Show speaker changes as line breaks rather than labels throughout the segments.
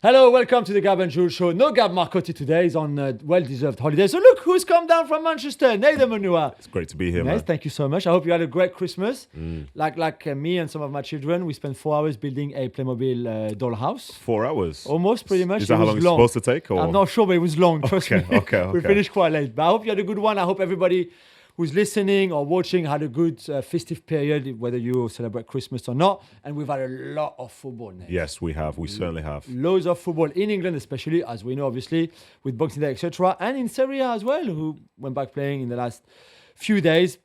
Hello, welcome to the Gab and Juls show. No Gab Marcotti today. He's on well-deserved holiday. So look who's come down from Manchester. Nedum Onuoha.
It's great to be here,
Nice,
man.
thank you so much. I hope you had a great Christmas. Like me and some of my children, we spent 4 hours building a Playmobil dollhouse.
4 hours.
Almost, pretty much.
Is that how long it's supposed to take? Or?
I'm not sure, but it was long. Trust me.
Okay.
We finished quite late. But I hope you had a good one. I hope everybody who's listening or watching had a good festive period, whether you celebrate Christmas or not. And we've had a lot of football, Ned.
Yes, we have. We certainly have.
Loads of football in England, especially, as we know, obviously, with Boxing Day, etc. And in Serie as well, who went back playing in the last few days.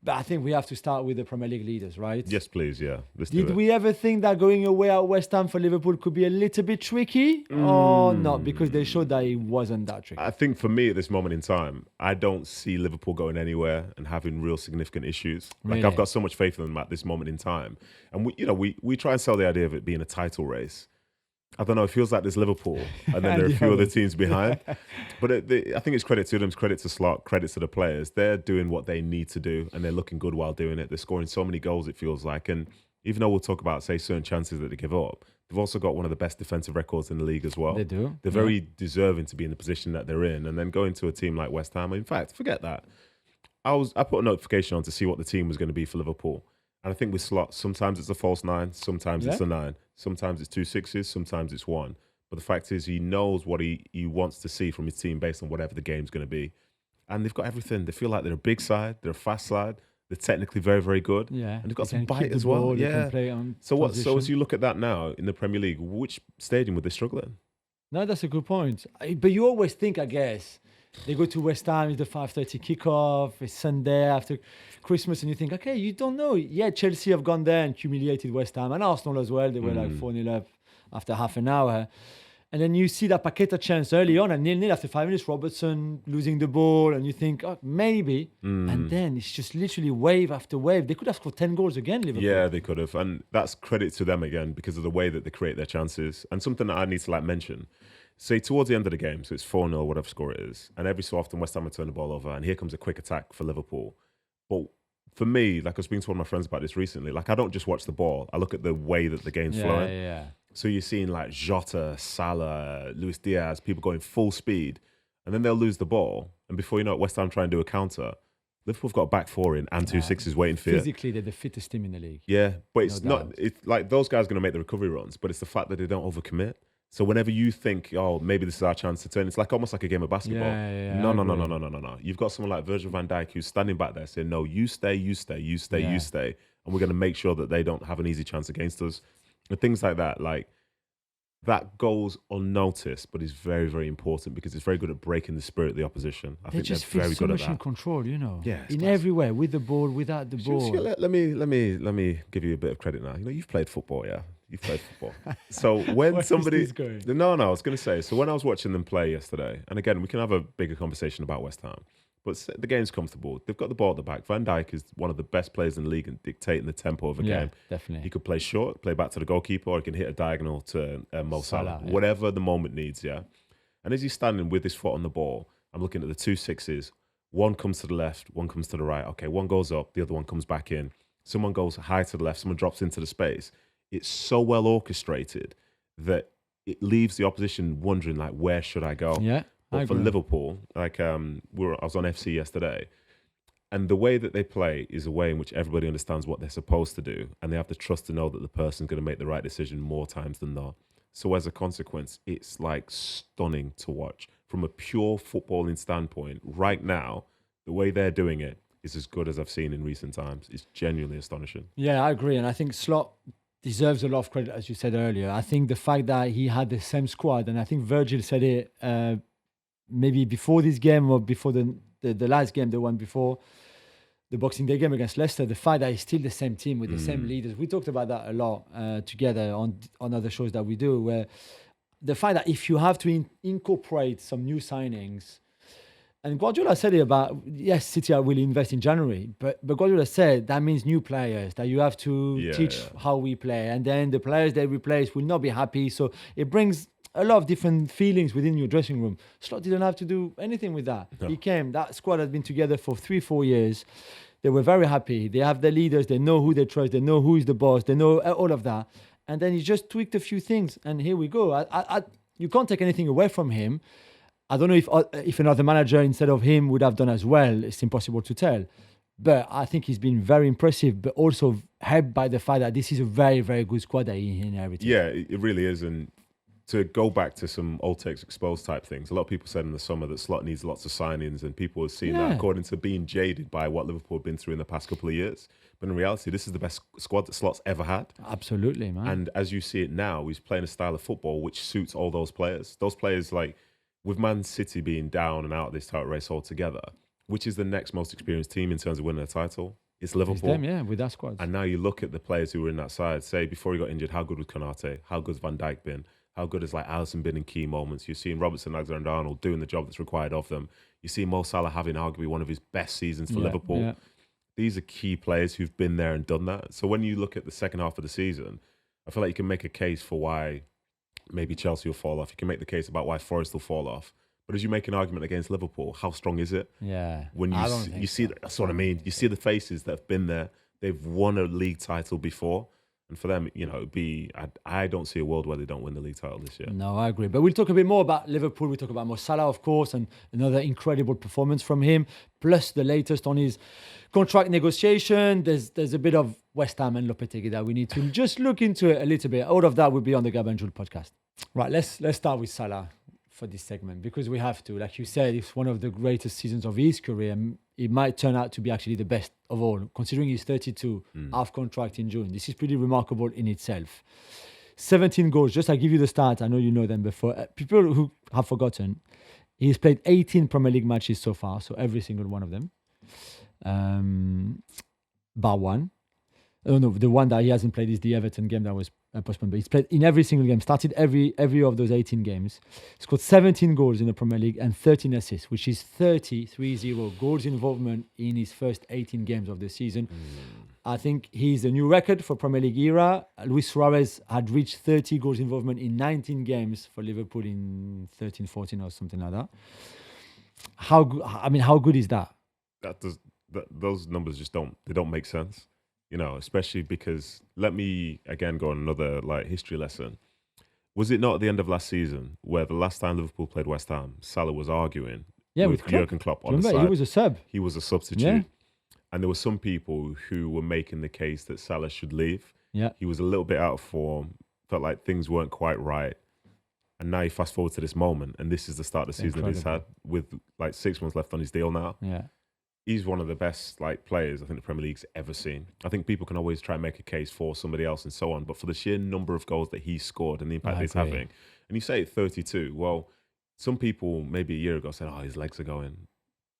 But I think we have to start with the Premier League leaders, right?
Yes, please. Yeah. Let's do
Did
it.
we ever think that going away at West Ham for Liverpool could be a little bit tricky? Or not? Because they showed that it wasn't that tricky.
I think for me at this moment in time, I don't see Liverpool going anywhere and having real significant issues. Like
Really?
I've got so much faith in them at this moment in time. And we try and sell the idea of it being a title race. I don't know. It feels like there's Liverpool, and then there are a few other teams behind. But I think it's credit to them, it's credit to Slot, credit to the players. They're doing what they need to do, and they're looking good while doing it. They're scoring so many goals, it feels like. And even though we'll talk about, say, certain chances that they give up, they've also got one of the best defensive records in the league as well.
They do.
They're very deserving to be in the position that they're in, and then going to a team like West Ham. In fact, forget that. I put a notification on to see what the team was going to be for Liverpool. And I think with Slot, sometimes it's a false 9, sometimes it's a 9, sometimes it's 2 6s, sometimes it's 1. But the fact is, he knows what he wants to see from his team based on whatever the game's going to be. And they've got everything. They feel like they're a big side, they're a fast side, they're technically very, very good.
Yeah.
And they've got
They
some
can
bite
keep the
as well.
ball, they can
Yeah.
play on
So
transition.
as you look at that now in the Premier League, which stadium would they struggle in?
No, that's a good point. But you always think, I guess, they go to West Ham, it's the 5:30 kickoff, it's Sunday after Christmas, and you think, okay, you don't know. Yeah, Chelsea have gone there and humiliated West Ham, and Arsenal as well. They were like 4-0 up after half an hour. And then you see that Paqueta chance early on, and 0-0 after 5 minutes, Robertson losing the ball, and you think, oh, maybe. And then it's just literally wave after wave. They could have scored 10 goals again, Liverpool.
Yeah, they could have. And that's credit to them again because of the way that they create their chances. And something that I need to mention, say towards the end of the game, so it's 4-0, whatever score it is, and every so often West Ham will turn the ball over, and here comes a quick attack for Liverpool. But for me, like I was speaking to one of my friends about this recently, like I don't just watch the ball, I look at the way that the game's flowing.
Yeah.
So you're seeing like Jota, Salah, Luis Diaz, people going full speed, and then they'll lose the ball, and before you know it, West Ham try and do a counter. Liverpool have got a back four in and 2 6s waiting for you.
Physically, they're the fittest team in the league.
Yeah, but it's
No
not.
doubt.
It's like those guys are going to make the recovery runs, but it's the fact that they don't overcommit. So whenever you think, oh, maybe this is our chance to turn, it's like almost like a game of basketball.
Yeah,
No.
I agree.
No. You've got someone like Virgil van Dijk who's standing back there saying, no, you stay,
Yeah.
and we're going to make sure that they don't have an easy chance against us. And things like that, that goes unnoticed, but is very, very important because it's very good at breaking the spirit of the opposition. I
They
think
just
they're
feel
very
so
good at
much in
that.
control, you know.
Yeah, it's
in
class.
every way, with the ball, without the ball.
Let me give you a bit of credit now. You know, you've played football, yeah. You've played football. So when
Where is
somebody,
this going?
no, I was going to say. So when I was watching them play yesterday, and again, we can have a bigger conversation about West Ham. But the game's comfortable. They've got the ball at the back. Van Dijk is one of the best players in the league and dictating the tempo of a
Yeah,
game.
definitely.
He could play short, play back to the goalkeeper, or he can hit a diagonal to Mo Salah.
Yeah.
Whatever the moment needs, yeah. And as he's standing with his foot on the ball, I'm looking at the 2 6s. One comes to the left, one comes to the right. Okay, one goes up, the other one comes back in. Someone goes high to the left, someone drops into the space. It's so well orchestrated that it leaves the opposition wondering, like, where should I go?
Yeah.
But for
agree.
Liverpool, like I was on FC yesterday, and the way that they play is a way in which everybody understands what they're supposed to do, and they have the trust to know that the person's going to make the right decision more times than not. So as a consequence, it's like stunning to watch from a pure footballing standpoint. Right now, the way they're doing it is as good as I've seen in recent times. It's genuinely astonishing.
Yeah, I agree. And I think Slot deserves a lot of credit, as you said earlier. I think the fact that he had the same squad, and I think Virgil said it maybe before this game or before the last game, the one before the Boxing Day game against Leicester, the fact that it's still the same team with the same leaders. We talked about that a lot together on other shows that we do, where the fact that if you have to incorporate some new signings, and Guardiola said it about, yes, City will invest in January, but Guardiola said that means new players, that you have to teach how we play. And then the players they replace will not be happy. So it brings a lot of different feelings within your dressing room. Slot didn't have to do anything with that.
No.
He came, that squad had been together for 3-4 years. They were very happy. They have their leaders. They know who they trust. They know who is the boss. They know all of that. And then he just tweaked a few things. And here we go. you can't take anything away from him. I don't know if another manager instead of him would have done as well. It's impossible to tell. But I think he's been very impressive, but also helped by the fact that this is a very, very good squad that he inherited.
Yeah, it really is. And to go back to some old takes exposed type things, a lot of people said in the summer that Slot needs lots of signings, and people were seeing that according to being jaded by what Liverpool have been through in the past couple of years. But in reality, this is the best squad that Slot's ever had.
Absolutely, man.
And as you see it now, he's playing a style of football which suits all those players. Those players, like with Man City being down and out of this title race altogether, which is the next most experienced team in terms of winning a title? It's Liverpool.
It's them, with that squad.
And now you look at the players who were in that side. Say, before he got injured, how good was Konate? How good has Van Dijk been? How good has like Alisson been in key moments? You're seeing Robertson, Alexander-Arnold doing the job that's required of them. You see Mo Salah having arguably one of his best seasons for Liverpool. Yeah. These are key players who've been there and done that. So when you look at the second half of the season, I feel like you can make a case for why maybe Chelsea will fall off. You can make the case about why Forest will fall off. But as you make an argument against Liverpool, how strong is it?
Yeah.
When you see that's what I mean. You see the faces that have been there. They've won a league title before. And for them, I don't see a world where they don't win the league title this year.
No, I agree. But we'll talk a bit more about Liverpool. We'll talk about Mo Salah, of course, and another incredible performance from him, plus the latest on his contract negotiation. There's a bit of West Ham and Lopetegui that we need to just look into it a little bit. All of that will be on the Gab and Juls podcast. Right, let's start with Salah for this segment, because we have to. Like you said, it's one of the greatest seasons of his career. It might turn out to be actually the best of all, considering he's 32, half contract in June. This is pretty remarkable in itself. 17 goals. Just I give you the stats. I know you know them before. People who have forgotten, he's played 18 Premier League matches so far, so every single one of them, bar one. Oh no, the one that he hasn't played is the Everton game that was postponed. But he's played in every single game, started every of those 18 games. Scored 17 goals in the Premier League and 13 assists, which is 30 goals involvement in his first 18 games of the season. I think he's a new record for Premier League era. Luis Suarez had reached 30 goals involvement in 19 games for Liverpool in 13-14 or something like that. How good is that?
Those numbers just don't make sense. Especially because, let me again go on another history lesson. Was it not at the end of last season where the last time Liverpool played West Ham, Salah was arguing with Jurgen Klopp on the side?
He was a sub.
He was a substitute. Yeah. And there were some people who were making the case that Salah should leave.
Yeah.
He was a little bit out of form, felt like things weren't quite right. And now you fast forward to this moment, and this is the start of the season that he's had with 6 months left on his deal now.
Yeah.
He's one of the best players I think the Premier League's ever seen. I think people can always try and make a case for somebody else and so on, but for the sheer number of goals that he's scored and the impact he's having, and you say at 32, well, some people maybe a year ago said, his legs are going.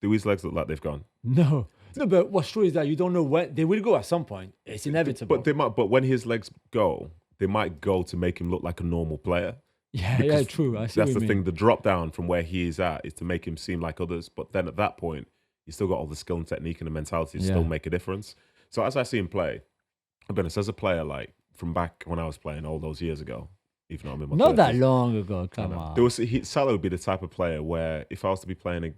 Do his legs look like they've gone?
No, but what's true is that you don't know when they will go at some point. It's inevitable.
But they might. But when his legs go, they might go to make him look like a normal player.
Yeah, true. I see
that's
what
the
you
thing.
mean.
The drop down from where he is at is to make him seem like others. But then at that point, he's still got all the skill and technique and the mentality to still make a difference. So as I see him play, I'll be honest, as a player, from back when I was playing all those years ago, even though I'm in my 30s,
not that long ago, come on.
Salah would be the type of player where if I was to be playing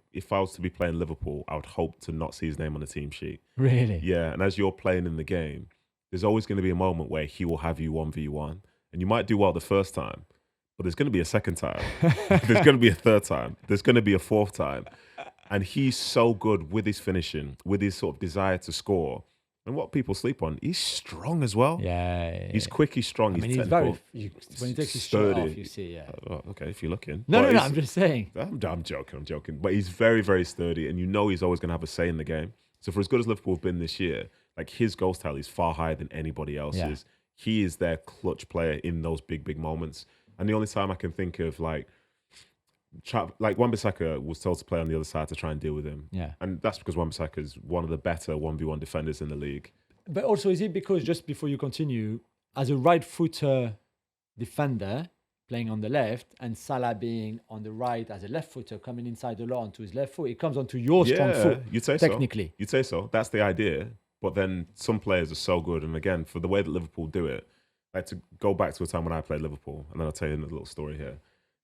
Liverpool, I would hope to not see his name on the team sheet.
Really?
Yeah, and as you're playing in the game, there's always going to be a moment where he will have you 1v1, and you might do well the first time, but there's going to be a second time. There's going to be a third time. There's going to be a fourth time. And he's so good with his finishing, with his sort of desire to score. And what people sleep on, he's strong as well.
Yeah.
He's quick, he's strong, he's
technical. When he takes his shirt off, you see,
okay, if you're looking.
No, I'm just saying.
I'm joking. But he's very, very sturdy, and he's always going to have a say in the game. So for as good as Liverpool have been this year, his goal tally is far higher than anybody else's. Yeah. He is their clutch player in those big, big moments. And the only time I can think of, Wan-Bissaka was told to play on the other side to try and deal with him.
Yeah.
And that's because Wan-Bissaka is one of the better 1v1 defenders in the league.
But also, is it because, just before you continue, as a right-footer defender playing on the left and Salah being on the right as a left-footer coming inside the law onto his left foot, it comes onto your strong foot,
you'd say
technically.
You'd say so. That's the idea. But then some players are so good. And again, for the way that Liverpool do it, to go back to a time when I played Liverpool, and then I'll tell you a little story here.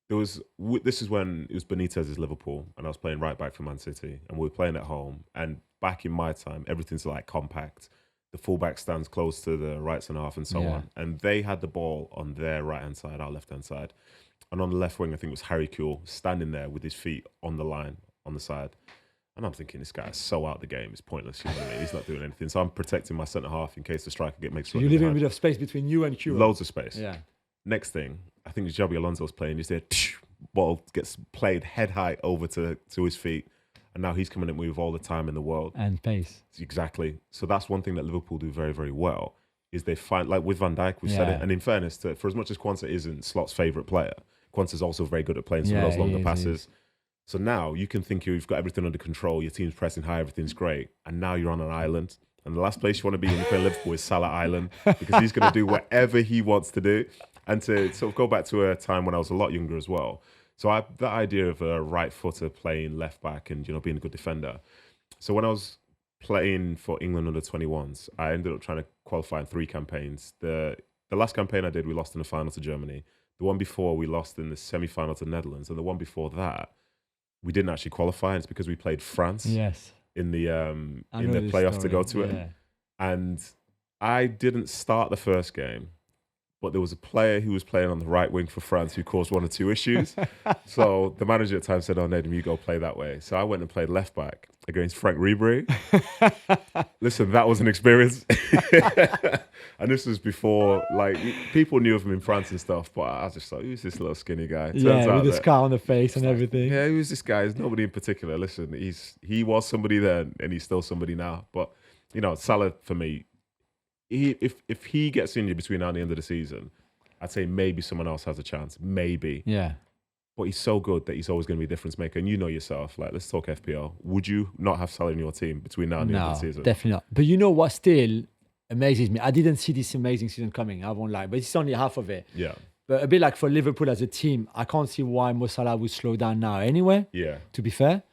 This is when it was Benitez's Liverpool, and I was playing right back for Man City, and we were playing at home. And back in my time, everything's compact. The fullback stands close to the right centre half and so on. And they had the ball on their right hand side, our left hand side. and on the left wing, I think it was Harry Kewell standing there with his feet on the line, on the side. And I'm thinking, this guy is so out of the game. It's pointless. You know what I mean? He's not doing anything. So I'm protecting my centre half in case the striker makes.
So you're leaving a bit of space between you and Kewell.
Loads of space.
Yeah.
Next thing, I think Xabi Alonso's playing. He's there. Ball gets played head high over to his feet. And now he's coming in with all the time in the world.
And pace.
Exactly. So that's one thing that Liverpool do very, very well, is they find, like with Van Dijk, we've said it. And in fairness, for as much as Quansah isn't Slot's favourite player, Quansah's also very good at playing some of those longer passes. So now you can think you've got everything under control, your team's pressing high, everything's great, and now you're on an island. And the last place you want to be when you play Liverpool is Salah Island, because he's going to do whatever he wants to do. And to sort of go back to a time when I was a lot younger as well. So that idea of a right footer playing left back and, you know, being a good defender. So when I was playing for England under 21s, I ended up trying to qualify in 3 campaigns. The last campaign I did, we lost in the final to Germany. The one before, we lost in the semi-final to Netherlands. And the one before that, we didn't actually qualify. And it's because we played France in the playoff to go to it. And I didn't start the first game, but there was a player who was playing on the right wing for France who caused 1 or 2 issues. So the manager at the time said, "Oh, Nedum, you go play that way." So I went and played left back against Frank Ribery. Listen, that was an experience. And this was before, like, people knew of him in France and stuff, but I was just like, who's this little skinny guy? Turns out
with the scar on the face and everything.
Yeah, who's this guy? There's nobody in particular. Listen, he was somebody then, and he's still somebody now. But, you know, Salah, for me, if he gets injured between now and the end of the season, I'd say maybe someone else has a chance. Maybe.
Yeah.
But he's so good that he's always going to be a difference maker. And you know yourself, like, let's talk FPL. Would you not have Salah in your team between now and the end of the season?
Definitely not. But you know what still amazes me? I didn't see this amazing season coming, I won't lie. But it's only half of it.
Yeah.
But a bit like for Liverpool as a team, I can't see why Mo Salah would slow down now anyway.
Yeah.
To be fair.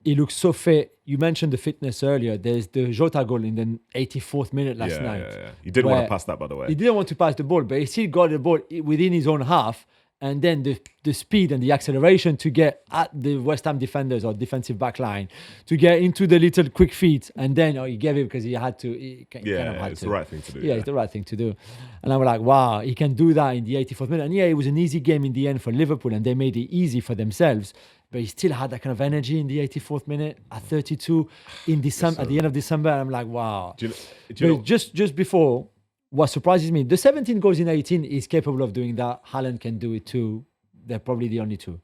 He looks so fit. You mentioned the fitness earlier. There's the Jota goal in the 84th minute last night.
Yeah. You didn't want to pass that, by the way.
He didn't want to pass the ball, but he still got the ball within his own half. And then the speed and the acceleration to get at the West Ham defenders or defensive back line, to get into the little quick feet. And then he gave it because he had to.
It's the right thing to do.
Yeah, it's the right thing to do. And I was like, wow, he can do that in the 84th minute. And yeah, it was an easy game in the end for Liverpool, and they made it easy for themselves. But he still had that kind of energy in the 84th minute at 32 in December, at the end of December. And I'm like, wow.
Do you know,
just before, what surprises me, the 17 goals in 18 is capable of doing that. Haaland can do it too. They're probably the only two.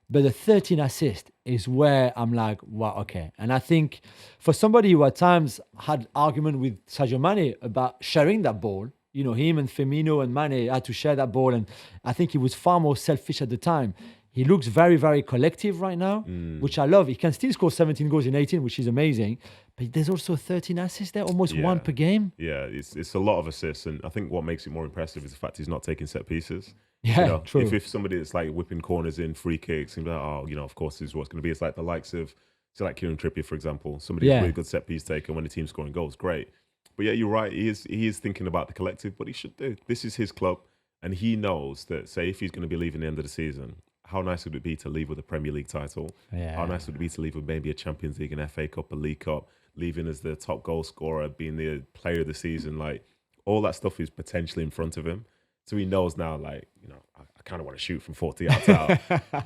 But the 13 assists is where I'm like, wow, okay. And I think for somebody who at times had argument with Sadio Mane about sharing that ball, you know, him and Firmino and Mane had to share that ball. And I think he was far more selfish at the time. He looks very, very collective right now, which I love. He can still score 17 goals in 18, which is amazing. But there's also 13 assists there, almost 1 per game.
Yeah, it's a lot of assists. And I think what makes it more impressive is the fact he's not taking set pieces.
Yeah,
you know,
true.
If somebody that's like whipping corners in, free kicks, and be like, oh, you know, of course this is what's going to be. It's like the likes of, so like Kieran Trippier, for example. Somebody who's really good set piece taker when the team's scoring goals, great. But yeah, you're right. He is thinking about the collective, but he should do. This is his club. And he knows that, say, if he's going to be leaving the end of the season, how nice would it be to leave with a Premier League title?
Yeah.
How nice would it be to leave with maybe a Champions League, an FA Cup, a League Cup, leaving as the top goal scorer, being the player of the season? Like, all that stuff is potentially in front of him. So he knows now, like, you know, I kind of want to shoot from 40 yards out.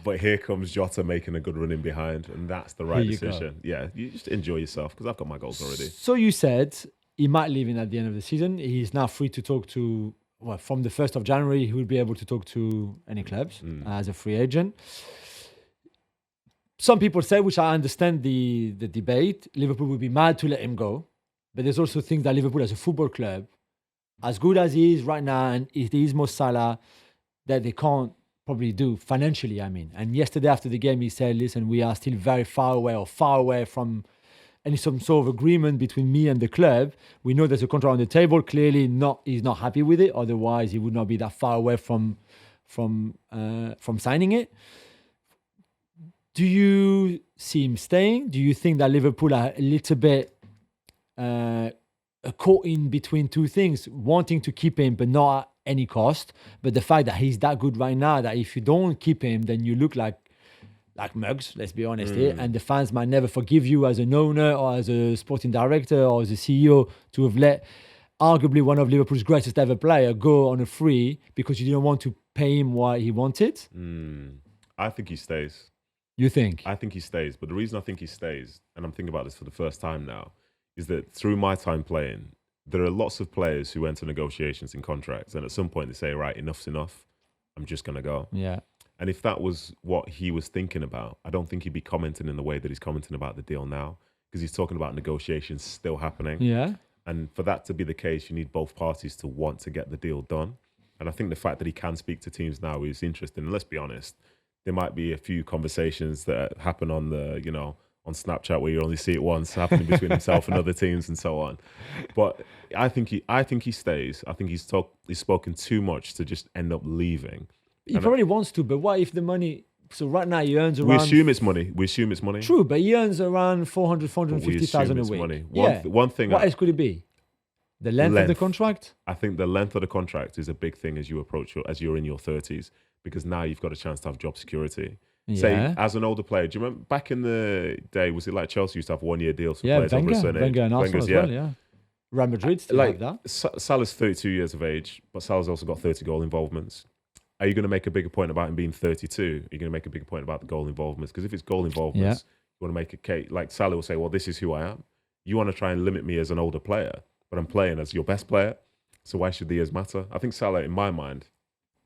But here comes Jota making a good run in behind, and that's the right decision. Yeah, you just enjoy yourself, because I've got my goals already.
So you said he might leave in at the end of the season. He's now free to talk to, well, from the 1st of January, he will be able to talk to any clubs as a free agent. Some people say, which I understand the debate, Liverpool would be mad to let him go. But there's also things that Liverpool as a football club, as good as he is right now, and it is Mo Salah, that they can't probably do financially, I mean. And yesterday after the game, he said, listen, we are still very far away from any some sort of agreement between me and the club. We know there's a contract on the table. Clearly, he's not happy with it. Otherwise, he would not be that far away from signing it. Do you see him staying? Do you think that Liverpool are a little bit caught in between two things, wanting to keep him but not at any cost? But the fact that he's that good right now, that if you don't keep him, then you look like mugs, let's be honest here. And the fans might never forgive you as an owner or as a sporting director or as a CEO to have let arguably one of Liverpool's greatest ever player go on a free because you didn't want to pay him what he wanted?
I think he stays.
You think?
I think he stays. But the reason I think he stays, and I'm thinking about this for the first time now, is that through my time playing, there are lots of players who enter negotiations in contracts, and at some point they say, right, enough's enough. I'm just going to go.
Yeah.
And if that was what he was thinking about, I don't think he'd be commenting in the way that he's commenting about the deal now, because he's talking about negotiations still happening.
Yeah.
And for that to be the case, you need both parties to want to get the deal done. And I think the fact that he can speak to teams now is interesting. And let's be honest, there might be a few conversations that happen on the, on Snapchat where you only see it once happening between himself and other teams and so on. But I think he stays. I think he's spoken too much to just end up leaving.
He probably wants to, but what if the money... So right now he earns around...
We assume it's money.
True, but he earns around 450,000 a week.
Money.
One thing... What else could it be? The length of the contract?
I think the length of the contract is a big thing as you're in your 30s, because now you've got a chance to have job security.
Yeah.
Say, as an older player, do you remember back in the day, was it like Chelsea used to have 1-year deals for players over a certain age?
Wenger and Arsenal as well, yeah. Real Madrid still have that.
Salah's 32 years of age, but Salah's also got 30 goal involvements. Are you going to make a bigger point about him being 32? Are you going to make a bigger point about the goal involvements? Because if it's goal involvements, you want to make a case. Like Salah will say, well, this is who I am. You want to try and limit me as an older player, but I'm playing as your best player. So why should the years matter? I think Salah, in my mind,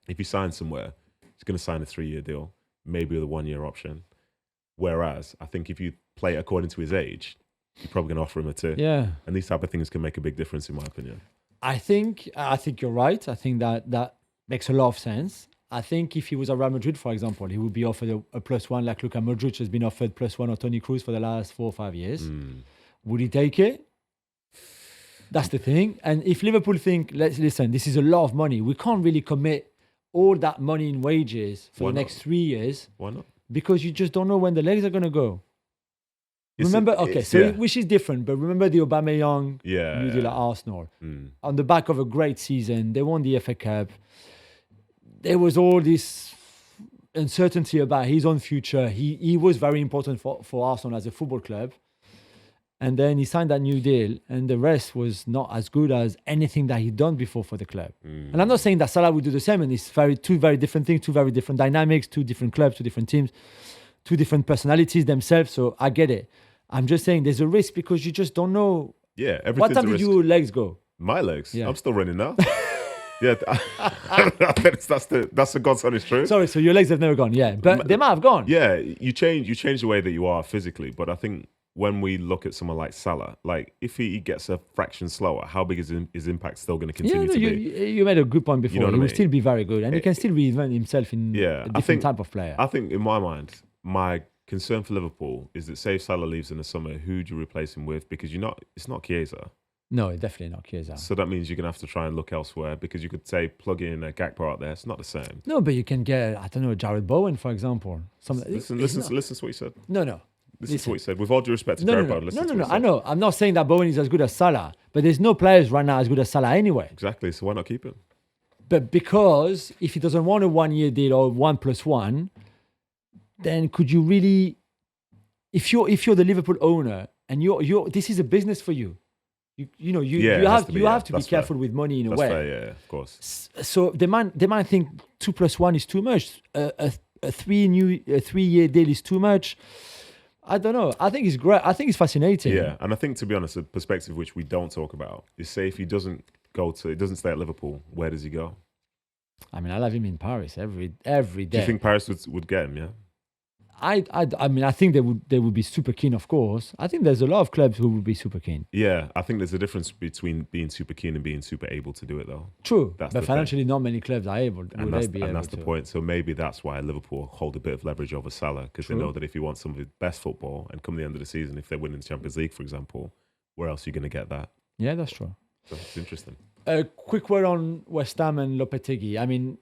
if he signs somewhere, he's going to sign a 3-year deal, maybe with a 1-year option. Whereas I think if you play according to his age, you're probably going to offer him a 2.
Yeah.
And these type of things can make a big difference, in my opinion.
I think you're right. I think that makes a lot of sense. I think if he was at Real Madrid, for example, he would be offered a +1, like Luka Modric has been offered +1 or Toni Kroos for the last 4 or 5 years. Would he take it? That's the thing. And if Liverpool think, listen, this is a lot of money, we can't really commit all that money in wages for the next 3 years.
Why not?
Because you just don't know when the legs are going to go. Which is different, but remember the Aubameyang new deal at Arsenal. On the back of a great season, they won the FA Cup. There was all this uncertainty about his own future. He was very important for Arsenal as a football club. And then he signed that new deal, and the rest was not as good as anything that he'd done before for the club. And I'm not saying that Salah would do the same, and it's two very different things, two very different dynamics, 2 different clubs, 2 different teams, 2 different personalities themselves. So I get it. I'm just saying there's a risk because you just don't know.
Yeah, everything's
what time
a
did
risk.
your legs go?
My legs?
Yeah.
I'm still running now. Yeah, that's the God's honest truth.
Sorry, so your legs have never gone, but they might have gone.
Yeah, you change the way that you are physically, but I think when we look at someone like Salah, like if he gets a fraction slower, how big is his impact still going to continue to be?
You made a good point before.
You know
he will still be very good, and he can still reinvent himself in a different type of player.
I think in my mind, my concern for Liverpool is that say if Salah leaves in the summer, who do you replace him with? Because it's not Chiesa.
No, definitely not Chiesa.
So that means you're going to have to try and look elsewhere, because you could say plug in a Gakpo out there. It's not the same.
No, but you can get, I don't know, Jared Bowen, for example.
Listen to what you said.
No.
Listen to what you said. With all due respect to Jared Bowen, listen to what you said.
I know. I'm not saying that Bowen is as good as Salah, but there's no players right now as good as Salah anyway.
Exactly. So why not keep him?
But because if he doesn't want a 1-year deal or 1+1, then could you really... If you're the Liverpool owner and this is a business for you, you have to be careful with money in a way.
That's fair, yeah, of course.
So they might think 2+1 is too much. A 3-year deal is too much. I don't know. I think it's great. I think it's fascinating.
Yeah, and I think, to be honest, a perspective which we don't talk about is, say if he doesn't stay at Liverpool, where does he go?
I mean, I love him in Paris every day.
Do you think Paris would get him? Yeah.
I mean, I think they would be super keen, of course. I think there's a lot of clubs who would be super keen.
Yeah, I think there's a difference between being super keen and being super able to do it, though.
True, but financially, not many clubs are able.
And that's the point. So maybe that's why Liverpool hold a bit of leverage over Salah, because they know that if he wants some of his best football, and come the end of the season, if they're winning the Champions League, for example, where else are you going to get that?
Yeah, that's true.
So it's interesting.
A quick word on West Ham and Lopetegui. I mean,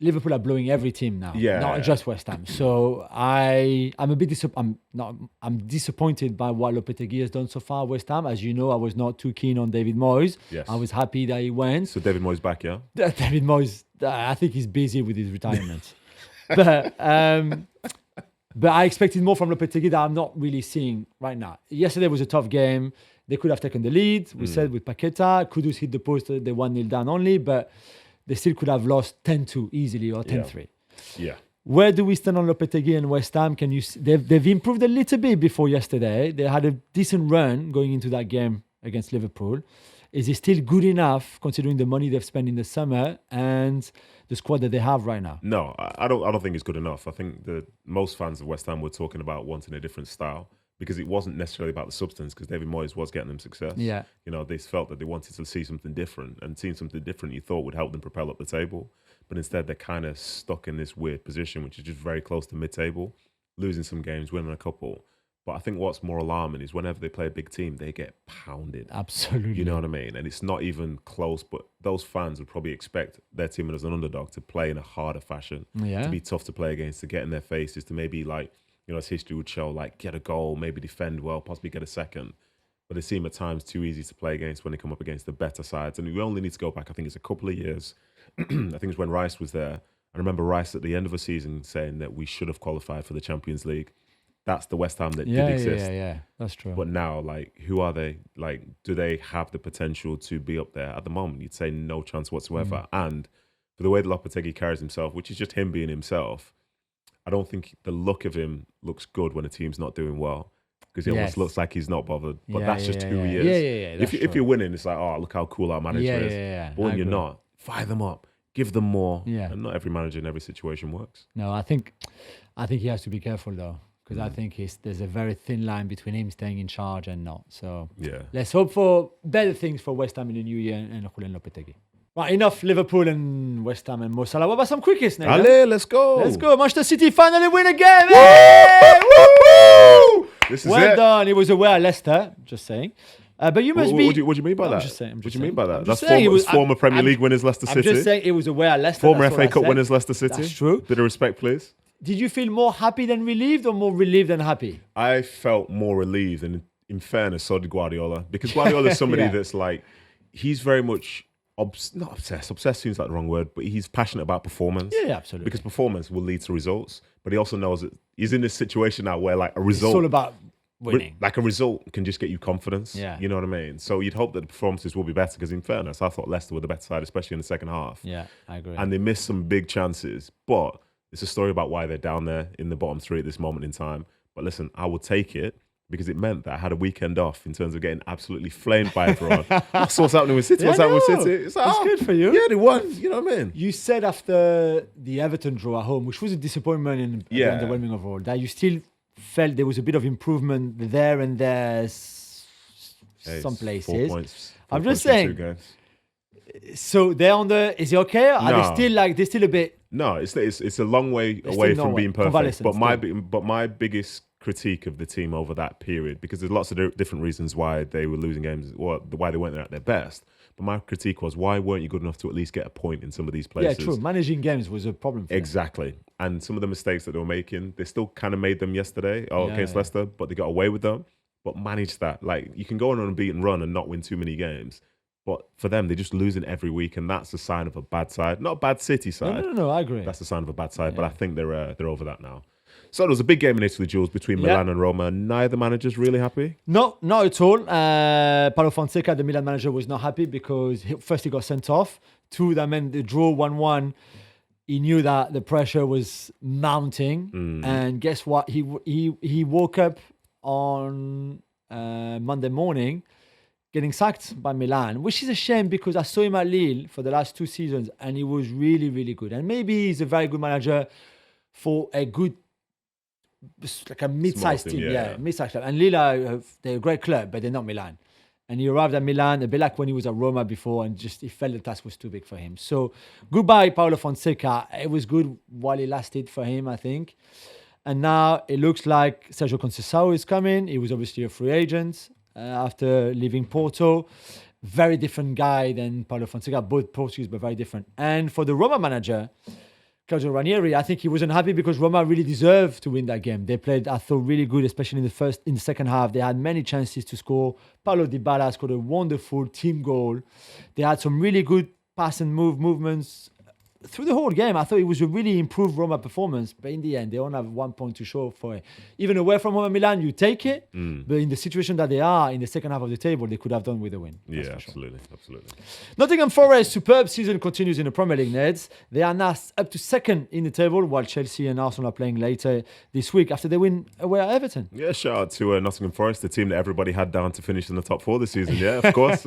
Liverpool are blowing every team now, not just West Ham. So I'm a bit I'm disappointed by what Lopetegui has done so far. West Ham, as you know, I was not too keen on David Moyes.
Yes.
I was happy that he went.
So David Moyes back, yeah.
David Moyes, I think he's busy with his retirement, but I expected more from Lopetegui that I'm not really seeing right now. Yesterday was a tough game. They could have taken the lead. We said with Paqueta, Kudus hit the post. They 1-0 down only, but they still could have lost 10-2 easily or 10-3.
Yeah.
Where do we stand on Lopetegui and West Ham? They've improved a little bit before yesterday. They had a decent run going into that game against Liverpool. Is it still good enough considering the money they've spent in the summer and the squad that they have right now?
No, I don't think it's good enough. I think most fans of West Ham were talking about wanting a different style because it wasn't necessarily about the substance because David Moyes was getting them success.
Yeah.
They felt that they wanted to see something different, and seeing something different you thought would help them propel up the table. But instead, they're kind of stuck in this weird position, which is just very close to mid-table, losing some games, winning a couple. But I think what's more alarming is whenever they play a big team, they get pounded.
Absolutely.
You know what I mean? And it's not even close, but those fans would probably expect their team as an underdog to play in a harder fashion, to be tough to play against, to get in their faces, to maybe as history would show, get a goal, maybe defend well, possibly get a second. But they seem at times too easy to play against when they come up against the better sides. And we only need to go back, I think it's a couple of years. I think it's when Rice was there. I remember Rice at the end of a season saying that we should have qualified for the Champions League. That's the West Ham that did exist.
Yeah, that's true.
But now, who are they? Do they have the potential to be up there? At the moment, you'd say no chance whatsoever. And for the way that Lopetegui carries himself, which is just him being himself, I don't think the look of him looks good when a team's not doing well. Because he almost looks like he's not bothered. But that's just who he is. If you're winning, it's like, oh, look how cool our manager is. But when you're not, fire them up. Give them more.
Yeah.
And not every manager in every situation works.
No, I think he has to be careful though, because I think there's a very thin line between him staying in charge and not. So let's hope for better things for West Ham in the new year and Julen Lopetegui. Right, enough Liverpool and West Ham and Mo Salah. What about some quickies, Nedum?
Allez, let's go.
Let's go. Manchester City finally win a game. Hey! Woo!
This is
well
it.
done. It was away at Leicester, just saying. But you must be...
What do you mean by that?
I'm just saying.
What do you mean by that?
That's
former Premier League winners, Leicester City.
I'm just saying it was away at Leicester.
Former FA Cup winners, Leicester City.
That's true.
Bit of respect, please.
Did you feel more happy than relieved or more relieved than happy?
I felt more relieved, and in fairness, so did Guardiola. Because Guardiola is somebody that's he's very much... not obsessed. Obsessed seems like the wrong word, but he's passionate about performance.
Yeah, absolutely.
Because performance will lead to results. But he also knows that he's in this situation now where a result...
It's all about winning.
A result can just get you confidence.
Yeah.
You know what I mean? So you'd hope that the performances will be better because in fairness, I thought Leicester were the better side, especially in the second half.
Yeah, I agree.
And they missed some big chances. But it's a story about why they're down there in the bottom three at this moment in time. But listen, I will take it. Because it meant that I had a weekend off in terms of getting absolutely flamed by everyone. That's what's happening with City. What's happening with City? It's
good for you.
Yeah, they won. You know what I mean?
You said after the Everton draw at home, which was a disappointment and underwhelming overall, that you still felt there was a bit of improvement there and there, some places.
4 points.
I'm just saying. So they're on the. Is it okay? Are they still a bit?
No, it's a long way away from being perfect. But my biggest critique of the team over that period, because there's lots of different reasons why they were losing games or why they weren't there at their best. But my critique was, why weren't you good enough to at least get a point in some of these places?
Yeah, true. Managing games was a problem for
Exactly. Them. And some of the mistakes that they were making, they still kind of made them yesterday against Leicester, but they got away with them. But manage that. You can go on an unbeaten run and not win too many games. But for them, they're just losing every week, and that's a sign of a bad side. Not a bad City side.
No, I agree.
That's a sign of a bad side, but I think they're over that now. So there was a big game in Italy, Jules, between Milan and Roma. Neither manager's really happy?
No, not at all. Paulo Fonseca, the Milan manager, was not happy because first he got sent off. Two, that meant the draw 1-1. He knew that the pressure was mounting. And guess what? He woke up on Monday morning getting sacked by Milan, which is a shame because I saw him at Lille for the last 2 seasons and he was really, really good. And maybe he's a very good manager for a good, like a mid-sized team. Mid-sized club. And Lille, they're a great club, but they're not Milan. And he arrived at Milan, a bit like when he was at Roma before, and just he felt the task was too big for him. So goodbye, Paulo Fonseca. It was good while it lasted for him, I think. And now it looks like Sergio Conceição is coming. He was obviously a free agent after leaving Porto. Very different guy than Paulo Fonseca, both Portuguese, but very different. And for the Roma manager, Claudio Ranieri, I think he wasn't happy because Roma really deserved to win that game. They played, I thought, really good, especially in the second half. They had many chances to score. Paulo Dybala scored a wonderful team goal. They had some really good pass and movements through the whole game, I thought it was a really improved Roma performance. But in the end, they only have 1 point to show for it. Even away from home at Milan, you take it. But in the situation that they are in the second half of the table, they could have done with a win.
Yeah, absolutely.
Nottingham Forest, superb season continues in the Premier League, Neds. They are now up to second in the table, while Chelsea and Arsenal are playing later this week after they win away at Everton.
Yeah, shout out to Nottingham Forest, the team that everybody had down to finish in the top 4 this season. Yeah, of course.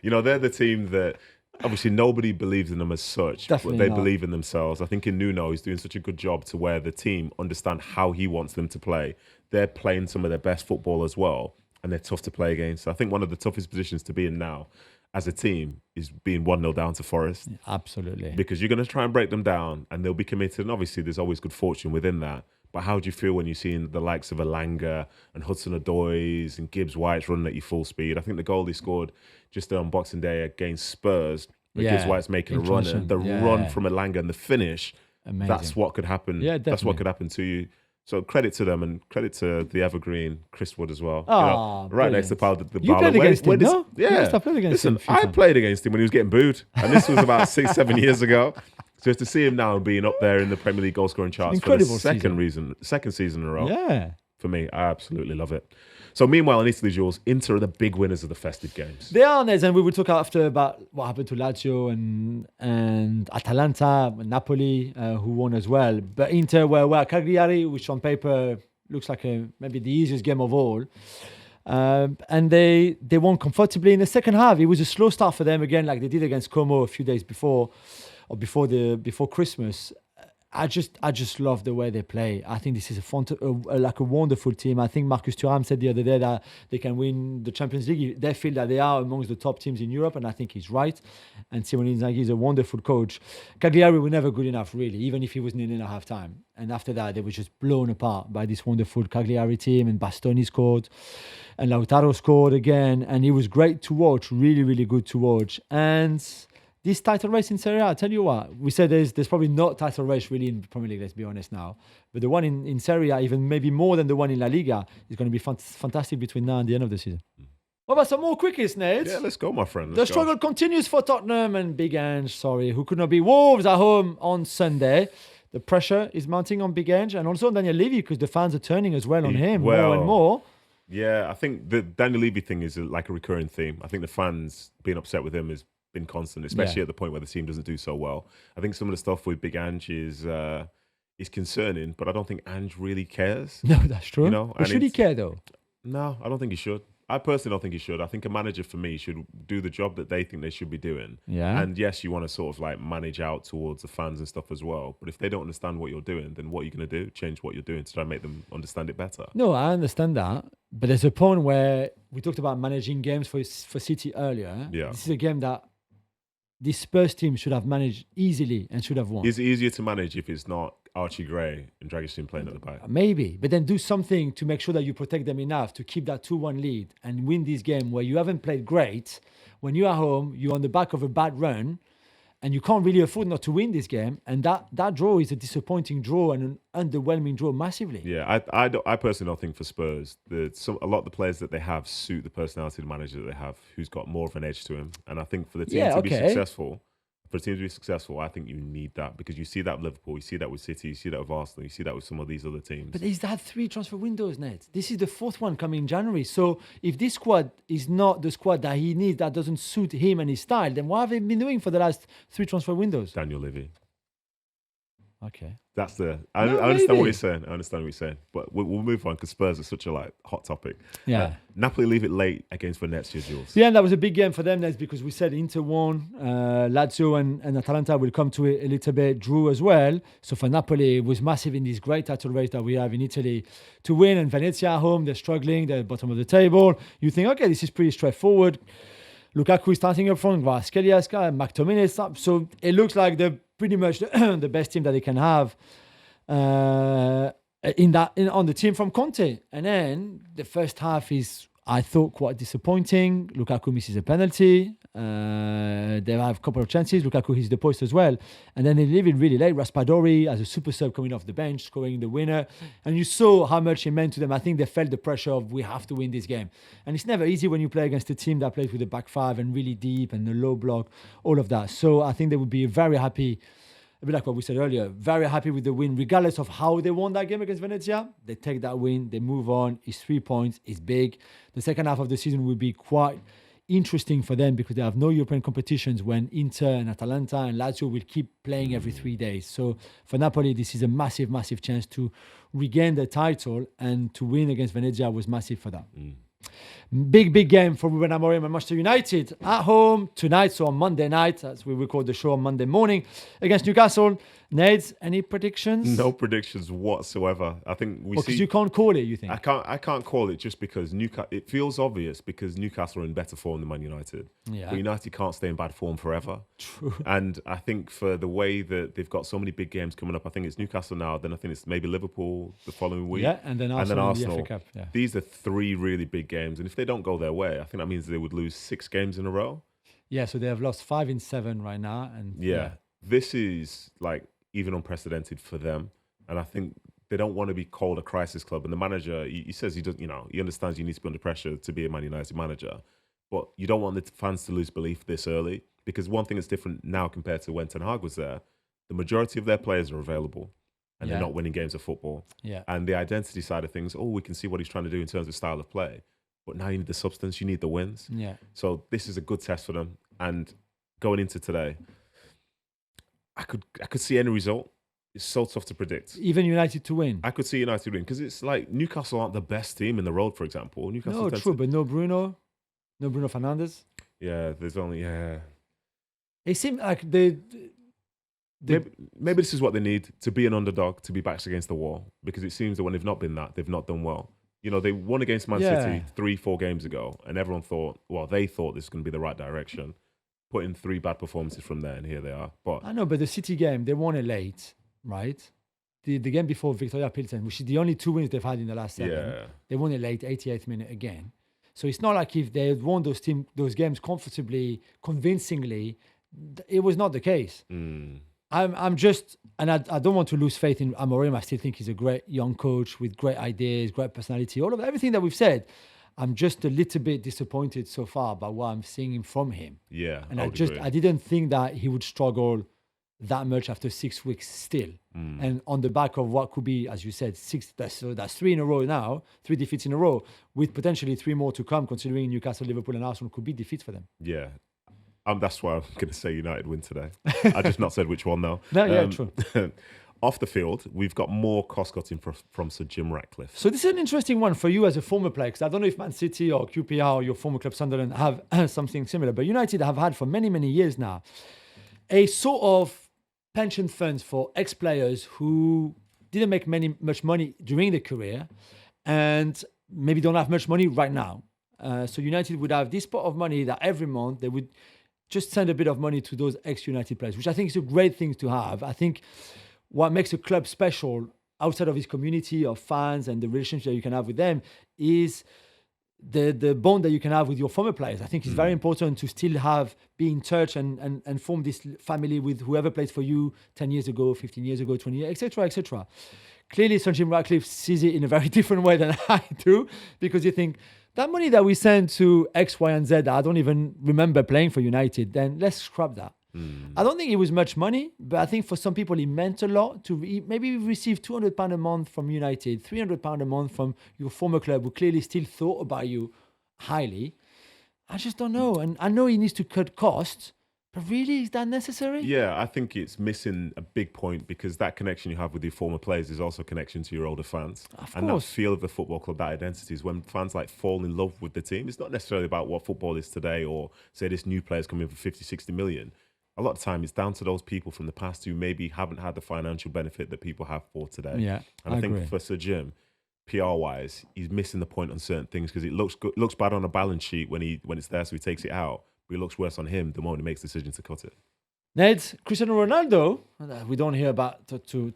You know, they're the team that obviously nobody believes in them as such,
Definitely
but they
not.
believe in themselves. I think in Nuno, he's doing such a good job to where the team understand how he wants them to play. They're playing some of their best football as well, and they're tough to play against. I think one of the toughest positions to be in now as a team is being 1-0 down to Forest.
Absolutely.
Because you're going to try and break them down and they'll be committed. And obviously there's always good fortune within that. But how do you feel when you're seeing the likes of Elanga and Hudson-Odoi's and Gibbs White's running at you full speed? I think the goal he scored just on Boxing Day against Spurs, where Gibbs White's making a run, and the run from Elanga and the finish,
amazing.
That's what could happen.
Yeah,
that's what could happen to you. So credit to them and credit to the evergreen Chris Wood as well.
Oh,
right next to Paul the
You played against him, no?
Yeah.
Yes, I played against him.
I played against him when he was getting booed. And this was about 6-7 years ago. So to see him now being up there in the Premier League goal scoring charts for the second season in a row.
Yeah.
For me, I absolutely love it. So meanwhile in Italy, Jules, Inter are the big winners of the festive games.
They are, Nez, and we will talk after about what happened to Lazio and Atalanta, and Napoli, who won as well. But Inter were Cagliari, which on paper looks like maybe the easiest game of all. And they won comfortably in the second half. It was a slow start for them again, like they did against Como a few days before, or before Christmas. I just love the way they play. I think this is a wonderful team. I think Marcus Thuram said the other day that they can win the Champions League. They feel that they are amongst the top teams in Europe, and I think he's right. And Simone Inzaghi is a wonderful coach. Cagliari were never good enough, really, even if he was in at half time. And after that, they were just blown apart by this wonderful Cagliari team. And Bastoni scored, and Lautaro scored again, and it was great to watch. Really, really good to watch. And this title race in Serie A, I tell you what, we said there's probably not title race really in the Premier League, let's be honest now. But the one in Serie A, even maybe more than the one in La Liga, is going to be fantastic between now and the end of the season. What about some more quickies, Ned?
Yeah, let's go, my friend.
The struggle continues for Tottenham and Big Ange, who could not beat Wolves at home on Sunday. The pressure is mounting on Big Ange and also on Daniel Levy because the fans are turning as well on him more and more.
Yeah, I think the Daniel Levy thing is like a recurring theme. I think the fans being upset with him is been constant, especially at the point where the team doesn't do so well. I think some of the stuff with Big Ange is concerning, but I don't think Ange really cares.
No, that's true.
You know,
but should he care though?
No, I don't think he should. I personally don't think he should. I think a manager for me should do the job that they think they should be doing.
Yeah.
And yes, you want to sort of like manage out towards the fans and stuff as well. But if they don't understand what you're doing, then what are you going to do? Change what you're doing to try and make them understand it better.
No, I understand that. But there's a point where we talked about managing games for City earlier.
Yeah.
This is a game that this Spurs team should have managed easily and should have won.
Is it easier to manage if it's not Archie Gray and Dragishin playing at the back?
Maybe, but then do something to make sure that you protect them enough to keep that 2-1 lead and win this game where you haven't played great. When you're at home, you're on the back of a bad run and you can't really afford not to win this game. And that draw is a disappointing draw and an underwhelming draw massively.
Yeah, I personally don't think for Spurs, a lot of the players that they have suit the personality of the manager that they have, who's got more of an edge to him. And I think for the team to be successful, I think you need that because you see that with Liverpool, you see that with City, you see that with Arsenal, you see that with some of these other teams.
But he's had 3 transfer windows, Ned. This is the 4th one coming in January. So if this squad is not the squad that he needs, that doesn't suit him and his style, then what have they been doing for the last 3 transfer windows?
Daniel Levy.
Okay.
I understand what you're saying. I understand what you're saying. But we'll move on because Spurs are such a hot topic.
Yeah.
Napoli leave it late against Venezia, Jules.
Yeah, and that was a big game for them, Ned, because we said Inter won. Lazio and Atalanta will come to it a little bit, drew as well. So for Napoli, it was massive in this great title race that we have in Italy to win. And Venezia at home, they're struggling. They're at the bottom of the table. You think, okay, this is pretty straightforward. Lukaku is starting up front, Kvaratskhelia, McTominay is up. So it looks like they're pretty much the best team that they can have on the team from Conte. And then the first half is, I thought, quite disappointing. Lukaku misses a penalty. They have a couple of chances. Lukaku hits the post as well. And then they leave it really late. Raspadori as a super sub coming off the bench, scoring the winner. And you saw how much it meant to them. I think they felt the pressure of, we have to win this game. And it's never easy when you play against a team that plays with the back 5 and really deep and the low block, all of that. So I think they would be very happy a bit like what we said earlier, very happy with the win, regardless of how they won that game against Venezia. They take that win, they move on. It's 3 points, it's big. The second half of the season will be quite interesting for them because they have no European competitions when Inter and Atalanta and Lazio will keep playing every 3 days. So for Napoli, this is a massive, massive chance to regain the title, and to win against Venezia was massive for that. Big game for Ruben Amorim and Manchester United at home tonight, so on Monday night, as we record the show on Monday morning, against Newcastle. Neds, any predictions?
No predictions whatsoever. I think we see.
Because you can't call it, you think?
I can't call it just because it feels obvious because Newcastle are in better form than Man United.
Yeah.
But United can't stay in bad form forever.
True.
And I think for the way that they've got so many big games coming up, I think it's Newcastle now, then I think it's maybe Liverpool the following week.
Yeah, and then Arsenal in the FA Cup. Yeah.
These are 3 really big games. And if they don't go their way, I think that means they would lose 6 games in a row.
Yeah, so they have lost 5 in 7 right now. And
this is like even unprecedented for them. And I think they don't want to be called a crisis club. And the manager, he says he does, he understands you need to be under pressure to be a Man United manager. But you don't want the fans to lose belief this early, because one thing that's different now compared to when Ten Hag was there, the majority of their players are available and they're not winning games of football.
Yeah.
And the identity side of things, we can see what he's trying to do in terms of style of play. But now you need the substance, you need the wins.
Yeah.
So this is a good test for them. And going into today, I could see any result. It's so tough to predict.
Even United to win.
I could see United win because it's like Newcastle aren't the best team in the road, for example. Newcastle
but no Bruno Fernandes.
Yeah, there's only
It seemed like
maybe this is what they need to be an underdog, to be backs against the wall, because it seems that when they've not been that, they've not done well. They won against Man City 3-4 games ago, and everyone they thought this was going to be the right direction. Put in 3 bad performances from there, and here they are. But
I know, but the City game, they won it late, right? The game before Victoria Pilsen, which is the only 2 wins they've had in the last 7, they won it late, 88th minute again. So it's not like if they had won those games comfortably, convincingly, it was not the case. I'm just, and I don't want to lose faith in Amorim. I still think he's a great young coach with great ideas, great personality, all of everything that we've said. I'm just a little bit disappointed so far by what I'm seeing from him.
Yeah,
and I didn't think that he would struggle that much after 6 weeks still. And on the back of what could be, as you said, 6. That's 3 in a row now, 3 defeats in a row, with potentially 3 more to come, considering Newcastle, Liverpool, and Arsenal could be defeats for them.
Yeah. That's why I'm going to say United win today. I just not said which one though.
True.
Off the field, we've got more cost-cutting from Sir Jim Ratcliffe.
So this is an interesting one for you as a former player, because I don't know if Man City or QPR or your former club Sunderland have something similar, but United have had for many, many years now a sort of pension funds for ex-players who didn't make much money during their career and maybe don't have much money right now. So United would have this pot of money that every month they would just send a bit of money to those ex-United players, which I think is a great thing to have. I think what makes a club special outside of its community of fans and the relationship that you can have with them is the bond that you can have with your former players. I think it's very important to still be in touch and form this family with whoever played for you 10 years ago, 15 years ago, 20 years, etc., etc. Clearly, Sir Jim Ratcliffe sees it in a very different way than I do, because you think, that money that we send to X, Y, and Z, that I don't even remember playing for United, then let's scrap that. I don't think it was much money, but I think for some people it meant a lot to maybe receive £200 a month from United, £300 a month from your former club who clearly still thought about you highly. I just don't know. And I know he needs to cut costs, but really, is that necessary?
Yeah, I think it's missing a big point, because that connection you have with your former players is also a connection to your older fans.
And
that feel of the football club, that identity, is when fans fall in love with the team. It's not necessarily about what football is today, or say this new player's coming for 50, 60 million. A lot of time it's down to those people from the past who maybe haven't had the financial benefit that people have for today.
Yeah,
and I think for Sir Jim, PR-wise, he's missing the point on certain things, because it looks bad on a balance sheet when it's there, so he takes it out. But it looks worse on him the moment he makes the decision to cut it.
Ned, Cristiano Ronaldo, we don't hear about too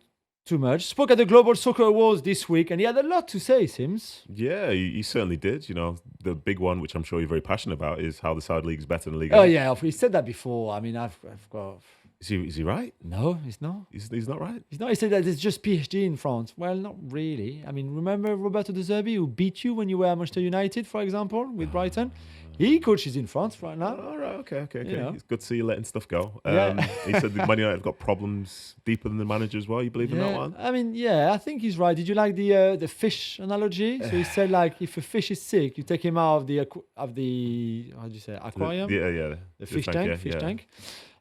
much, spoke at the Global Soccer Awards this week, and he had a lot to say, Sims.
Yeah, he certainly did. The big one, which I'm sure you're very passionate about, is how the Saudi League is better than the League.
Oh, yeah, he said that before. I mean, I've got...
Is he right?
No, he's not.
He's not right?
He's not. He said that it's just PSG in France. Well, not really. I mean, remember Roberto De Zerbi, who beat you when you were at Manchester United, for example, with Brighton? He coaches in France right now.
All right, okay.
You know.
It's good to see you letting stuff go.
Yeah.
He said the Man United have got problems deeper than the manager as well. You believe in that one?
I mean, yeah, I think he's right. Did you like the fish analogy? So he said, like, if a fish is sick, you take him out of the how do you say, aquarium?
The
Fish
tank.
tank.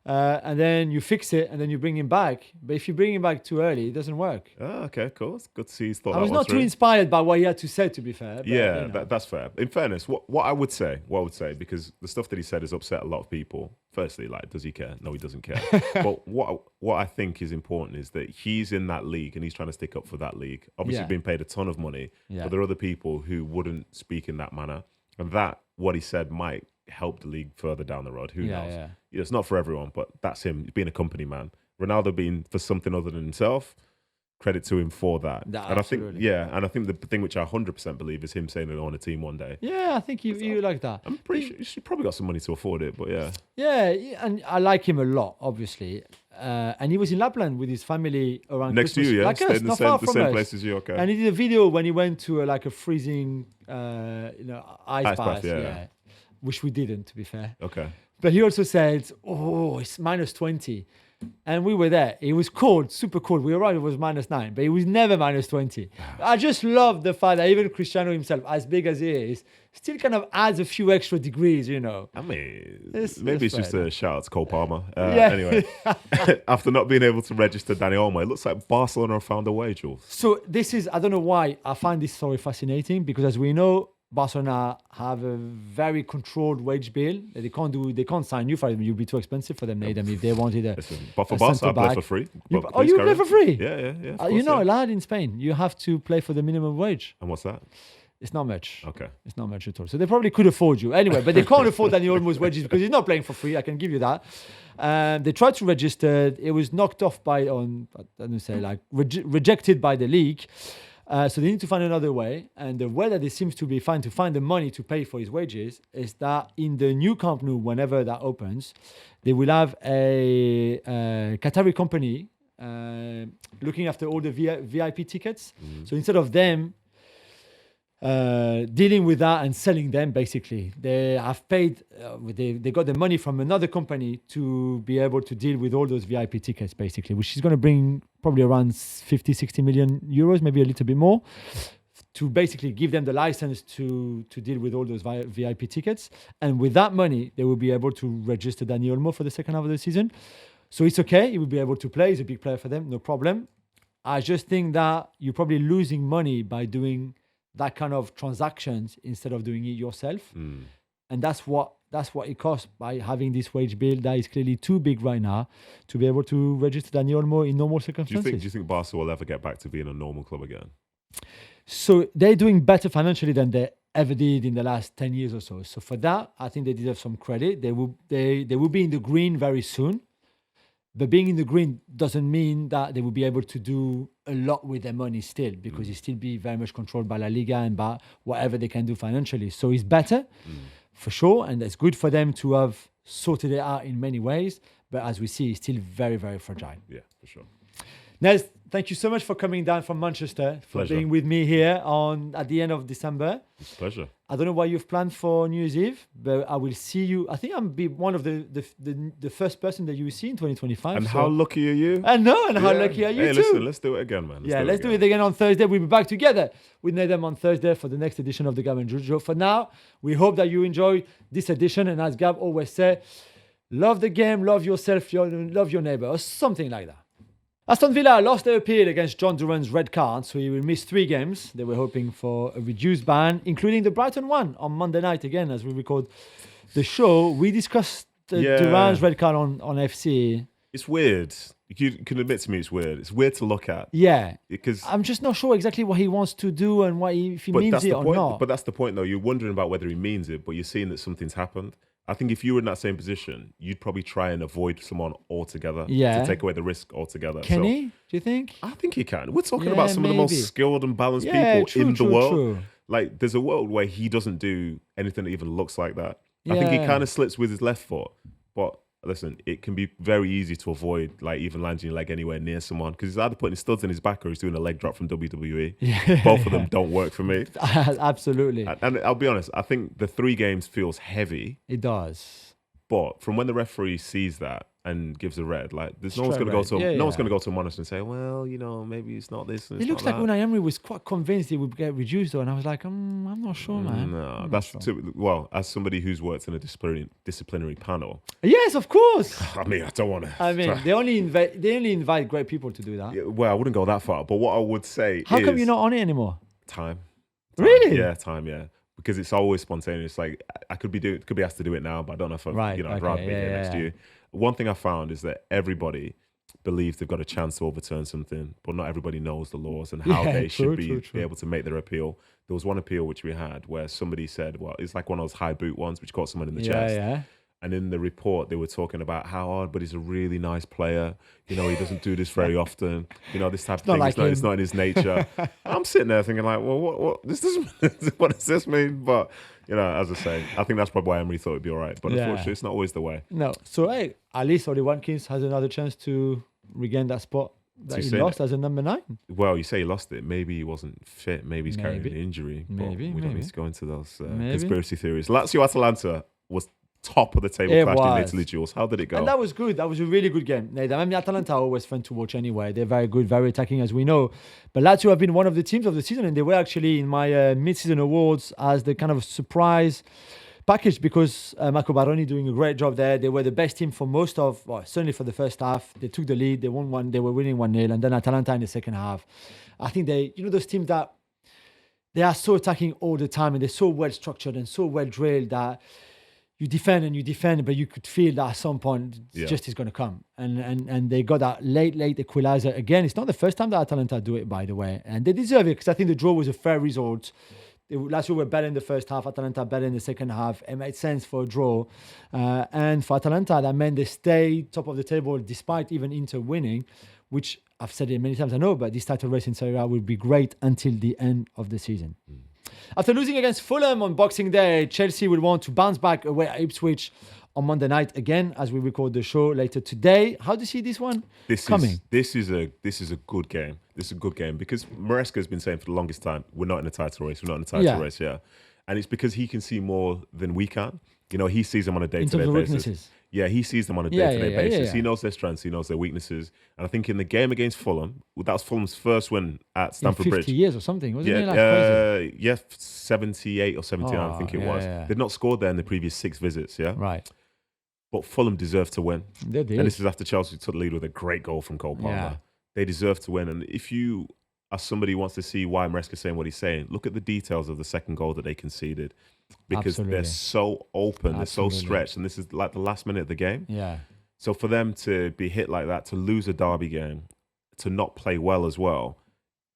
And then you fix it, and then you bring him back. But if you bring him back too early, it doesn't work.
Oh, okay, cool. It's good to see he's thought
I was not too inspired by what he had to say, to be fair. But,
yeah,
you know.
that's fair. In fairness, what I would say, because the stuff that he said has upset a lot of people. Firstly, like, does he care? No, he doesn't care. But what I think is important is that he's in that league and he's trying to stick up for that league. Obviously, being paid a ton of money, but there are other people who wouldn't speak in that manner, and that what he said might help the league further down the road. Who knows?
Yeah.
It's not for everyone, but that's him being a company man. Ronaldo being for something other than himself. Credit to him for that. And
absolutely.
I think the thing which I 100% believe is him saying he'll own a team one day.
Yeah, I think you like that.
I'm pretty sure he's probably got some money to afford it, but yeah.
Yeah, and I like him a lot, obviously. And he was in Lapland with his family around
next
Christmas.
to you, yeah?
Like
Stayed
us,
in
not
the
far
same
from us.
place as you, okay.
And he did a video when he went to a freezing, ice bath,
yeah.
Which we didn't, to be fair.
Okay.
But he also said, it's minus 20. And we were there. It was cold, super cold. We arrived, it was minus 9, but it was never minus 20. I just love the fact that even Cristiano himself, as big as he is, still kind of adds a few extra degrees, you know.
I mean, maybe it's just a shout out to Cole Palmer.
Yeah.
Anyway, after not being able to register Dani Olmo, it looks like Barcelona have found a way, Jules.
So this is, I don't know why, I find this story fascinating because as we know, Barcelona have a very controlled wage bill. They can't sign you for it. You'd be too expensive for them, Nedum, if they wanted a.
But for Barca, I play for free.
You play for free?
Yeah.
You're not allowed in Spain. You have to play for the minimum wage.
And what's that?
It's not much.
Okay.
It's not much at all. So they probably could afford you. Anyway, but they can't afford Dani Olmo's wages because he's not playing for free. I can give you that. They tried to register. It was knocked off rejected by the league. So they need to find another way. And the way that it seems to be to find the money to pay for his wages is that in the new Camp Nou, whenever that opens, they will have a Qatari company looking after all the VIP tickets. So instead of them dealing with that and selling them, basically, they have paid, they got the money from another company to be able to deal with all those VIP tickets, basically, which is going to bring probably around 50, 60 million euros, maybe a little bit more, to basically give them the license to deal with all those VIP tickets. And with that money, they will be able to register Dani Olmo for the second half of the season. So it's okay. He will be able to play. He's a big player for them. No problem. I just think that you're probably losing money by doing that kind of transactions instead of doing it yourself. And that's what it costs by having this wage bill that is clearly too big right now to be able to register Dani Olmo in normal circumstances.
Do you think Barca will ever get back to being a normal club again?
So they're doing better financially than they ever did in the last 10 years or so. So for that, I think they deserve some credit. They will be in the green very soon. But being in the green doesn't mean that they will be able to do a lot with their money still, because it still be very much controlled by La Liga and by whatever they can do financially. So it's better, for sure, and it's good for them to have sorted it out in many ways. But as we see, it's still very, very fragile.
Yeah, for sure.
Nez, thank you so much for coming down from Manchester, for being with me here at the end of December.
It's a pleasure.
I don't know what you've planned for New Year's Eve, but I will see you. I think I'll be one of the first person that you will see in 2025.
And how lucky are you?
I know, and how lucky are you too?
Listen, let's do it again, man.
Let's do it again on Thursday. We'll be back together with Nedum on Thursday for the next edition of the Gab and Juls Show. For now, we hope that you enjoy this edition. And as Gab always says, love the game, love yourself, love your neighbor, or something like that. Aston Villa lost their appeal against John Duran's red card, so he will miss 3 games. They were hoping for a reduced ban, including the Brighton one on Monday night. Again, as we record the show, we discussed Duran's red card on FC.
It's weird. You can admit to me it's weird. It's weird to look at.
Yeah.
Because
I'm just not sure exactly what he wants to do and if he means it or not.
But that's the point, though. You're wondering about whether he means it, but you're seeing that something's happened. I think if you were in that same position, you'd probably try and avoid someone altogether to take away the risk altogether.
Can he? Do you think?
I think he can. We're talking about some of the most skilled and balanced people in the world.
True.
Like, there's a world where he doesn't do anything that even looks like that. I think he kind of slips with his left foot, but listen, it can be very easy to avoid like even landing your leg anywhere near someone because he's either putting his studs in his back or he's doing a leg drop from WWE.
Yeah.
Both of them don't work for me.
Absolutely.
And I'll be honest, I think the 3 games feels heavy.
It does.
But from when the referee sees that and gives a red, like there's no one's
Straight
going to go to
red.
no one's going to go to a monitor and say, well, maybe it's not this. And
It
it's
looks
not
like
that.
Unai Emery was quite convinced he would get reduced, though, and I was like, I'm not sure, man.
No,
I'm not
that's
sure.
well. As somebody who's worked in a disciplinary panel,
Yes, of course.
I mean, I don't want to.
I mean, they only invite great people to do that.
Well, I wouldn't go that far, but what I would say
How
is
come you're not on it anymore?
time.
Really?
Yeah, time. Yeah, because it's always spontaneous. Like I could be asked to do it now, but I don't know if I'd
Right,
rather be
okay,
here
yeah,
next to
yeah.
you. One thing I found is that everybody believes they've got a chance to overturn something, but not everybody knows the laws and how
Yeah,
they should
true.
be able to make their appeal. There was one appeal which we had where somebody said, well, it's like one of those high boot ones which caught someone in the chest.
Yeah.
And in the report, they were talking about how hard, but he's a really nice player. He doesn't do this very often. This type of
not
thing.
like
It's
him.
not in his nature. I'm sitting there thinking like, well, what this doesn't. What does this mean? But as I say, I think that's probably why Emery thought it'd be all right. But
Yeah.
unfortunately, it's not always the way.
No. So, hey, at least Oli Watkins has another chance to regain that spot that he
saying
lost as a number 9.
Well, you say he lost it. Maybe he wasn't fit. Maybe he's carrying an
Maybe.
injury. But
Maybe,
we don't
maybe.
need to go into those
Maybe.
conspiracy theories. Lazio Atalanta was top of the table
It
clash in
was.
Italy, Jules. How did it go?
And that was good. That was a really good game. I mean, Atalanta are always fun to watch anyway. They're very good, very attacking, as we know. But Lazio have been one of the teams of the season, and they were actually in my mid-season awards as the kind of surprise package because Marco Baroni doing a great job there. They were the best team for certainly for the first half. They took the lead. They won one. They were winning 1-0, and then Atalanta in the second half. I think those teams that they are so attacking all the time, and they're so well structured and so well drilled that you defend, but you could feel that at some point just is going to come. And they got that late equalizer. Again, it's not the first time that Atalanta do it, by the way. And they deserve it because I think the draw was a fair result. Lazio were better in the first half, Atalanta better in the second half. It made sense for a draw. And for Atalanta, that meant they stayed top of the table despite even Inter winning, which I've said it many times, I know, but this title race in Serie A will be great until the end of the season. After losing against Fulham on Boxing Day, Chelsea will want to bounce back away at Ipswich on Monday night again as we record the show later today. How do you see this one coming?
This is a good game. This is a good game because Maresca has been saying for the longest time, we're not in a title race. We're not in a title race, and it's because he can see more than we can. He sees them on a day-to-day basis.
Weaknesses.
Yeah, he sees them on a day-to-day basis.
Yeah.
He knows their strengths. He knows their weaknesses. And I think in the game against Fulham, that was Fulham's first win at Stamford
in 50
Bridge.
years or something, wasn't it? Like crazy.
78 or 79, I think it was.
Yeah.
They'd not scored there in the previous 6 visits,
Right.
But Fulham deserved to win.
They did.
And this is after Chelsea took the lead with a great goal from Cole Palmer.
Yeah.
They deserve to win. And if you, as somebody who wants to see why Maresca's saying what he's saying, look at the details of the second goal that they conceded. Because they're so open, they're so stretched, and this is like the last minute of the game.
Yeah.
So for them to be hit like that, to lose a derby game, to not play well as well,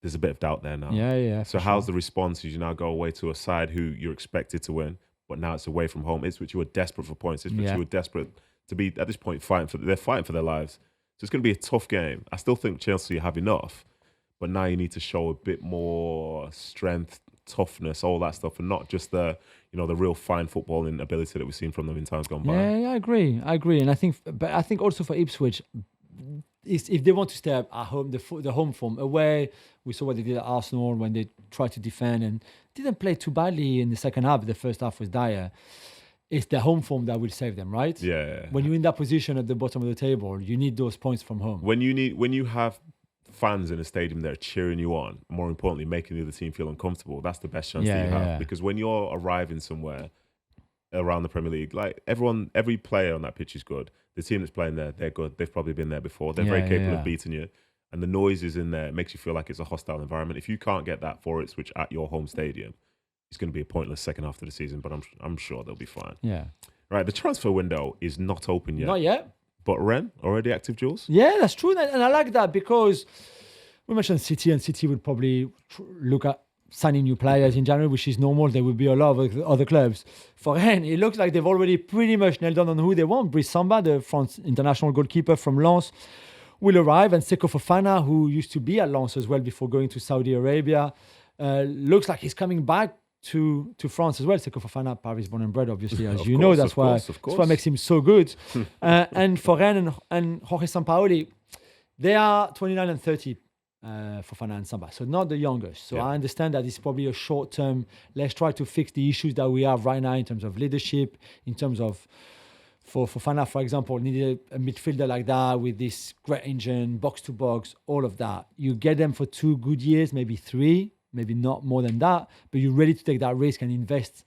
there's a bit of doubt there now.
Yeah.
So how's the response as you now go away to a side who you're expected to win, but now it's away from home? It's which you were desperate for points. It's which you were desperate to be at this point they're fighting for their lives. So it's going to be a tough game. I still think Chelsea have enough, but now you need to show a bit more strength, toughness, all that stuff, and not just the real fine footballing ability that we've seen from them in times gone by.
Yeah, I agree. And I think also for Ipswich, if they want to stay at home, the home form away, we saw what they did at Arsenal when they tried to defend and didn't play too badly in the second half. The first half was dire. It's the home form that will save them, right?
Yeah.
When you're in that position at the bottom of the table, you need those points from home.
When you have fans in a stadium that are cheering you on, more importantly, making the other team feel uncomfortable, that's the best chance that you have.
Yeah.
Because when you're arriving somewhere around the Premier League, like every player on that pitch is good. The team that's playing there, they're good. They've probably been there before. They're very capable of beating you. And the noise is in there. It makes you feel like it's a hostile environment. If you can't get that for Ipswich at your home stadium, it's going to be a pointless second half of the season, but I'm sure they'll be fine.
Yeah.
Right, the transfer window is not open yet.
Not yet.
But Ren, already active, Jules?
Yeah, that's true. And I like that because we mentioned City, and City would probably look at signing new players in January, which is normal. There will be a lot of other clubs. For Rennes, it looks like they've already pretty much nailed down on who they want. Brice Samba, the France international goalkeeper from Lens, will arrive, and Seko Fofana, who used to be at Lens as well before going to Saudi Arabia, looks like he's coming back to France as well. Seko Fofana, Paris born and bred, obviously, as
Of
you know.
course,
That's
of
why
course, of
that's what
course.
makes him so good. And for Rennes and Jorge Sampaoli, they are 29 and 30, Fofana and Samba. So not the youngest. So
Yeah.
I understand that it's probably a short term. Let's try to fix the issues that we have right now in terms of leadership, in terms of for Fofana, for example, needed a midfielder like that with this great engine, box to box, all of that. You get them for 2 good years, maybe 3, maybe not more than that, but you're ready to take that risk and invest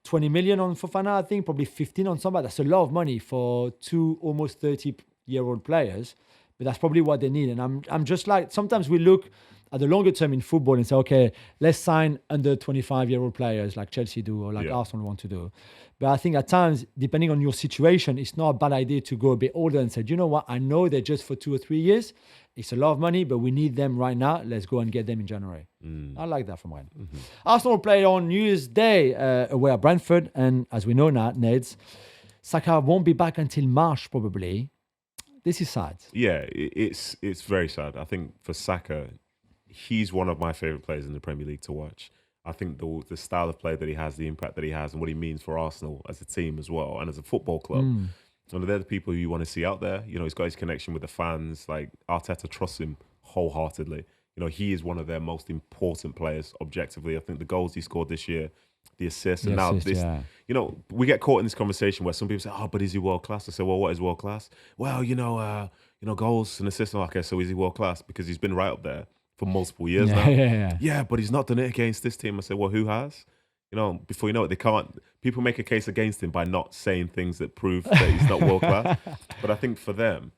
20 million on Fofana, I think, probably 15 on somebody. That's a lot of money for 2 almost 30-year-old players, but that's probably what they need. And I'm just like, sometimes we look at the longer term in football and say, okay, let's sign under 25-year-old players like Chelsea do or like Arsenal want to do. But I think at times, depending on your situation, it's not a bad idea to go a bit older and say, you know what, I know they're just for 2 or 3 years. It's a lot of money, but we need them right now. Let's go and get them in January. I like that from Ryan. Arsenal play on New Year's Day away at Brentford. And as we know now, Neds, Saka won't be back until March probably. This is sad.
Yeah, it's very sad. I think for Saka, he's one of my favourite players in the Premier League to watch. I think the style of play that he has, the impact that he has, and what he means for Arsenal as a team as well, and as a football club. And they're the people who you want to see out there. You know, he's got his connection with the fans. Like, Arteta trusts him wholeheartedly. You know, he is one of their most important players, objectively. I think the goals he scored this year, the assists, and now this. Yeah. You know, we get caught in this conversation where some people say, "Oh, but is he world class?" I say, "Well, what is world class?" Well, goals and assists. Okay, so is he world class? Because he's been right up there for multiple years now. Yeah, but he's not done it against this team. I say, well, who has? You know, before you know it, they can't. People make a case against him by not saying things that prove that he's not world class. But I think for them,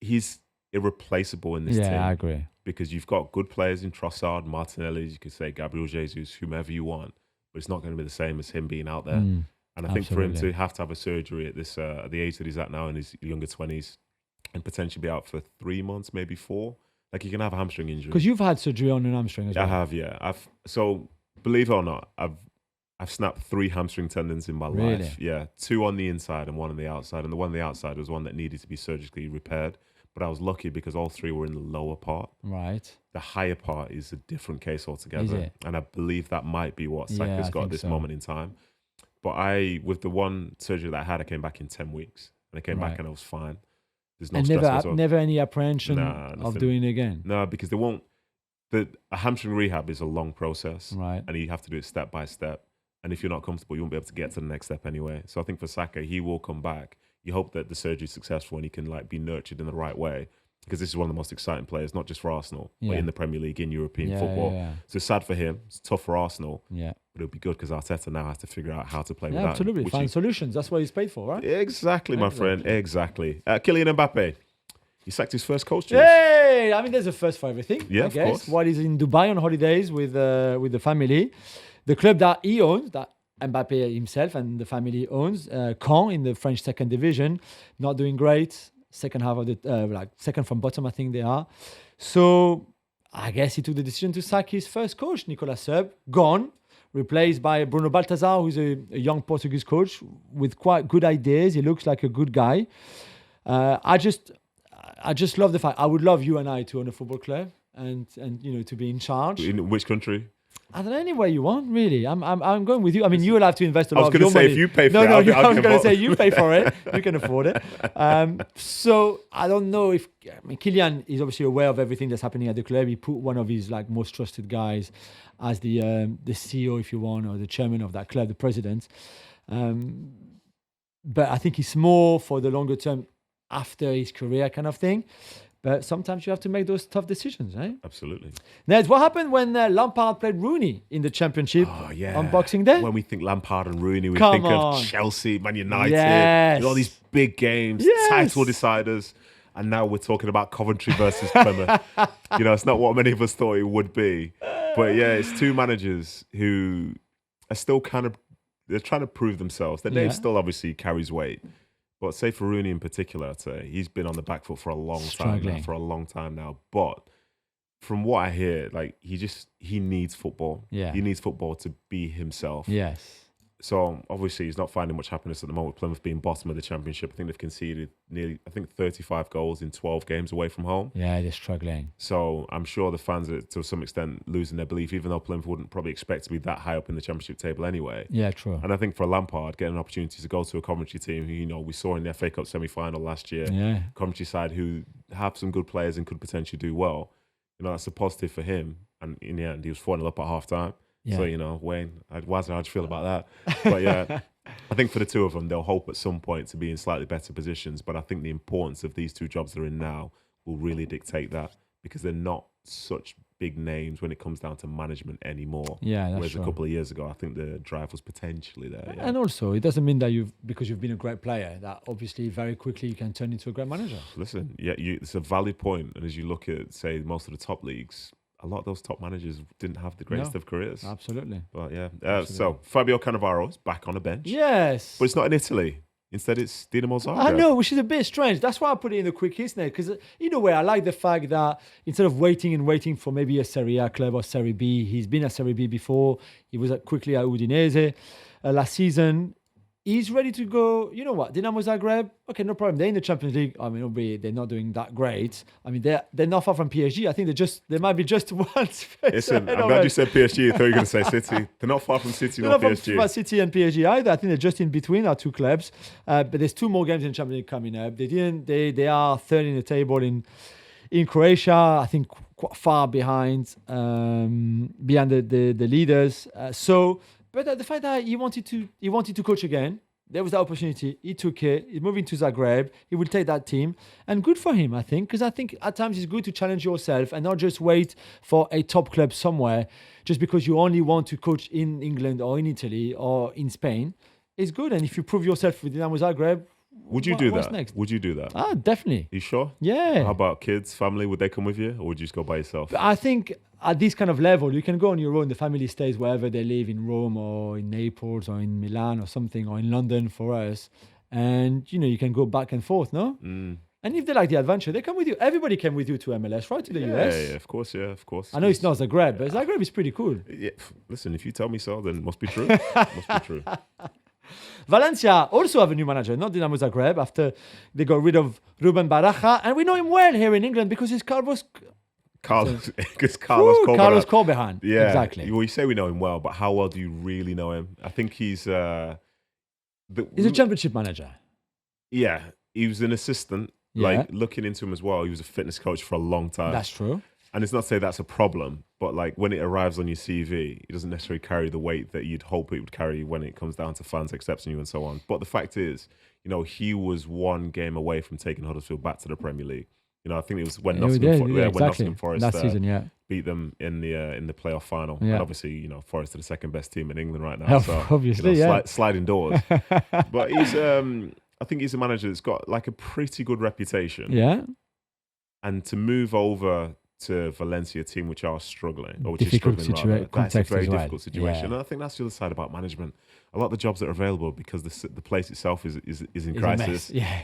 he's irreplaceable in this team.
Yeah, I agree.
Because you've got good players in Trossard, Martinelli, you could say Gabriel Jesus, whomever you want, but it's not going to be the same as him being out there. And I think for him to have a surgery at this at the age that he's at now in his younger 20s and potentially be out for 3 months, maybe 4, like he can have a hamstring injury.
Because you've had surgery on an hamstring as well.
I have, yeah. So believe it or not, I've snapped 3 hamstring tendons in my life. Yeah, 2 on the inside and 1 on the outside. And the one on the outside was one that needed to be surgically repaired. But I was lucky because all 3 were in the lower part.
Right.
The higher part is a different case altogether. And I believe that might be what Saka's got at this moment in time. But with the one surgery that I had, I came back in 10 weeks. And I came back and I was fine. There's no stress
never any apprehension of doing it again?
No, because they won't. A hamstring rehab is a long process.
Right.
And you have to do it step by step. And if you're not comfortable, you won't be able to get to the next step anyway. So I think for Saka, he will come back. You hope that the surgery is successful and he can be nurtured in the right way, because this is one of the most exciting players, not just for Arsenal, but in the Premier League, in European football. So it's sad for him. It's tough for Arsenal. Yeah. But it'll be good because Arteta now has to figure out how to play without
absolutely.
him.
Find solutions. That's what he's paid for, right?
Exactly, my friend. Exactly. Kylian Mbappe. He sacked his first coach. Juls.
Hey! I mean, there's a first for everything,
yeah,
I guess.
Course.
While he's in Dubai on holidays with the family, the club that he owns, that Mbappe himself and the family owns, Caen in the French second division, not doing great. Second half of the second from bottom, I think they are. So I guess he took the decision to sack his first coach, Nicolas Serb, gone, replaced by Bruno Baltazar, who's a young Portuguese coach with quite good ideas. He looks like a good guy. I just love the fact. I would love you and I to own a football club and to be in charge.
In which country?
I don't know, anywhere you want, really. I'm going with you. I mean, you will have to invest a lot of your money.
I was going to say, if you pay for it,
I was going to say, you pay for it. You can afford it. So I don't know if... Kylian is obviously aware of everything that's happening at the club. He put one of his most trusted guys as the CEO, if you want, or the chairman of that club, the president. But I think it's more for the longer term after his career kind of thing. But sometimes you have to make those tough decisions, right?
Absolutely.
Ned, what happened when Lampard played Rooney in the Championship on Boxing Day?
When we think Lampard and Rooney, we think of Chelsea, Man United, all these big games, title deciders. And now we're talking about Coventry versus Plymouth. It's not what many of us thought it would be. But yeah, it's 2 managers who are still they're trying to prove themselves. Their name still obviously carries weight. But say for Rooney in particular, I'd say he's been on the back foot for a long time now. But from what I hear, he needs football. Yeah. He needs football to be himself.
Yes.
So obviously he's not finding much happiness at the moment with Plymouth being bottom of the Championship. I think they've conceded nearly, 35 goals in 12 games away from home.
Yeah, they're struggling.
So I'm sure the fans are to some extent losing their belief, even though Plymouth wouldn't probably expect to be that high up in the Championship table anyway.
Yeah, true.
And I think for Lampard, getting an opportunity to go to a Coventry team who, we saw in the FA Cup semi-final last year, Coventry side who have some good players and could potentially do well, that's a positive for him. And in the end, he was 4-0 up at half-time. Yeah. So, Wayne, how'd you feel about that? But yeah, I think for the two of them, they'll hope at some point to be in slightly better positions. But I think the importance of these two jobs they're in now will really dictate that, because they're not such big names when it comes down to management anymore.
Yeah, that's
Whereas
true.
a couple of years ago, I think the drive was potentially there. Yeah.
And also, it doesn't mean that because you've been a great player, that obviously very quickly you can turn into a great manager.
Listen, it's a valid point. And as you look at, say, most of the top leagues, a lot of those top managers didn't have the greatest of careers.
Absolutely.
But yeah, so Fabio Cannavaro is back on the bench.
Yes.
But it's not in Italy. Instead, it's Dinamo Zagreb.
I know, which is a bit strange. That's why I put it in the quick hits now, because in a way, I like the fact that instead of waiting for maybe a Serie A club or Serie B, he's been at Serie B before. He was quickly at Udinese last season. He's ready to go. You know what? Dinamo Zagreb, okay, no problem. They're in the Champions League. I mean, obviously, they're not doing that great. I mean, they're not far from PSG. I think they might be just one space.
Listen, I'm glad you said PSG. I thought you were going to say City. They're not far from City or PSG.
They're not far from City and PSG either. I think they're just in between our two clubs. But there's two more games in the Champions League coming up. They are third in the table in Croatia. I think quite far behind the leaders. But the fact that he wanted to coach again, there was that opportunity. He took it. He's moving to Zagreb. He will take that team. And good for him, I think, because I think at times it's good to challenge yourself and not just wait for a top club somewhere just because you only want to coach in England or in Italy or in Spain. It's good. And if you prove yourself with Dinamo Zagreb,
would you do that?
Next?
Would you do that?
Definitely.
You sure?
Yeah.
How about kids, family? Would they come with you, or would you just go by yourself?
I think at this kind of level, you can go on your own. The family stays wherever they live, in Rome or in Naples or in Milan or something, or in London for us. And, you can go back and forth, no?
Mm.
And if they like the adventure, they come with you. Everybody came with you to MLS, right? To the US.
Yeah, of course,
I know it's not Zagreb, but Zagreb is pretty cool.
Yeah. Listen, if you tell me so, then it must be true. Must be true.
Valencia also have a new manager, not Dinamo Zagreb, after they got rid of Ruben Baraja. And we know him well here in England because it's Carlos Corbejan.
Yeah,
exactly.
Well, you say we know him well, but how well do you really know him? I think he's
he's a championship manager.
Yeah, he was an assistant.
Yeah.
Like, looking into him as well, he was a fitness coach for a long time.
That's true.
And it's not to say that's a problem, but like when it arrives on your CV, it doesn't necessarily carry the weight that you'd hope it would carry when it comes down to fans accepting you and so on. But the fact is, he was one game away from taking Huddersfield back to the Premier League. I think it was when Nottingham Forest
last season,
beat them in the playoff final.
Yeah.
And obviously, Forest are the second best team in England right now. So
obviously,
sliding doors. But he's I think he's a manager that's got like a pretty good reputation.
Yeah.
And to move over to Valencia, team which are struggling, or which
difficult
is struggling, that's a very difficult situation.
Yeah.
And I think that's the other side about management. A lot of the jobs that are available, because the place itself is in crisis.
Yeah.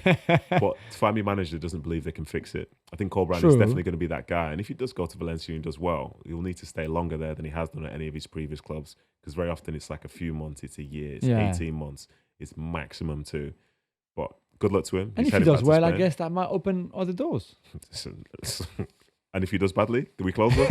But to find me a manager that doesn't believe they can fix it, I think Corberan is definitely going to be that guy. And if he does go to Valencia and does well, he'll need to stay longer there than he has done at any of his previous clubs, because very often it's like a few months, it's a year, it's 18 months, it's maximum 2. But good luck to him.
And if he does well, I guess that might open other doors.
And if he does badly, do we close them?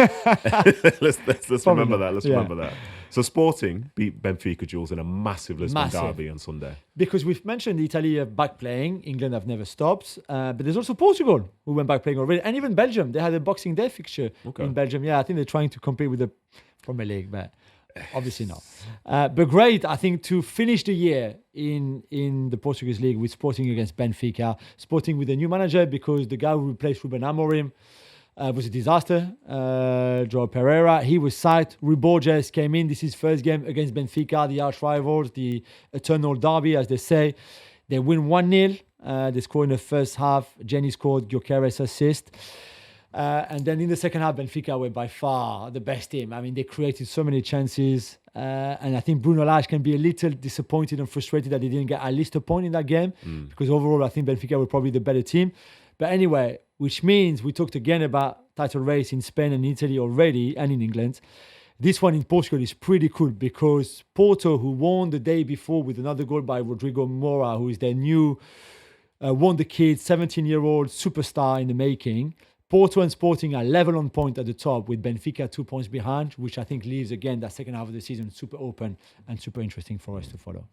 let's remember that. Let's remember that. So Sporting beat Benfica Juls in a massive Lisbon derby on Sunday.
Because we've mentioned Italy are back playing. England have never stopped. But there's also Portugal who went back playing already. And even Belgium. They had a Boxing Day fixture in Belgium. Yeah, I think they're trying to compete with the Premier League, but obviously not. But great, I think, to finish the year in the Portuguese League with Sporting against Benfica. Sporting with a new manager, because the guy who replaced Ruben Amorim was a disaster. João Pereira, he was sacked. Rui Borges came in. This is his first game against Benfica, the arch rivals, the eternal derby, as they say. They win 1-0. They scored in the first half. Jenny scored Gyökeres assist. And then in the second half, Benfica were by far the best team. I mean, they created so many chances. And I think Bruno Lage can be a little disappointed and frustrated that they didn't get at least a point in that game. Because overall, I think Benfica were probably the better team. But anyway, which means we talked again about title race in Spain and Italy already, and in England. this one in Portugal is pretty cool because Porto, who won the day before with another goal by Rodrigo Moura, who is their new wonder kid, 17-year-old superstar in the making. Porto and Sporting are level on point at the top with Benfica 2 points behind, which I think leaves, again, that second half of the season super open and super interesting for us to follow.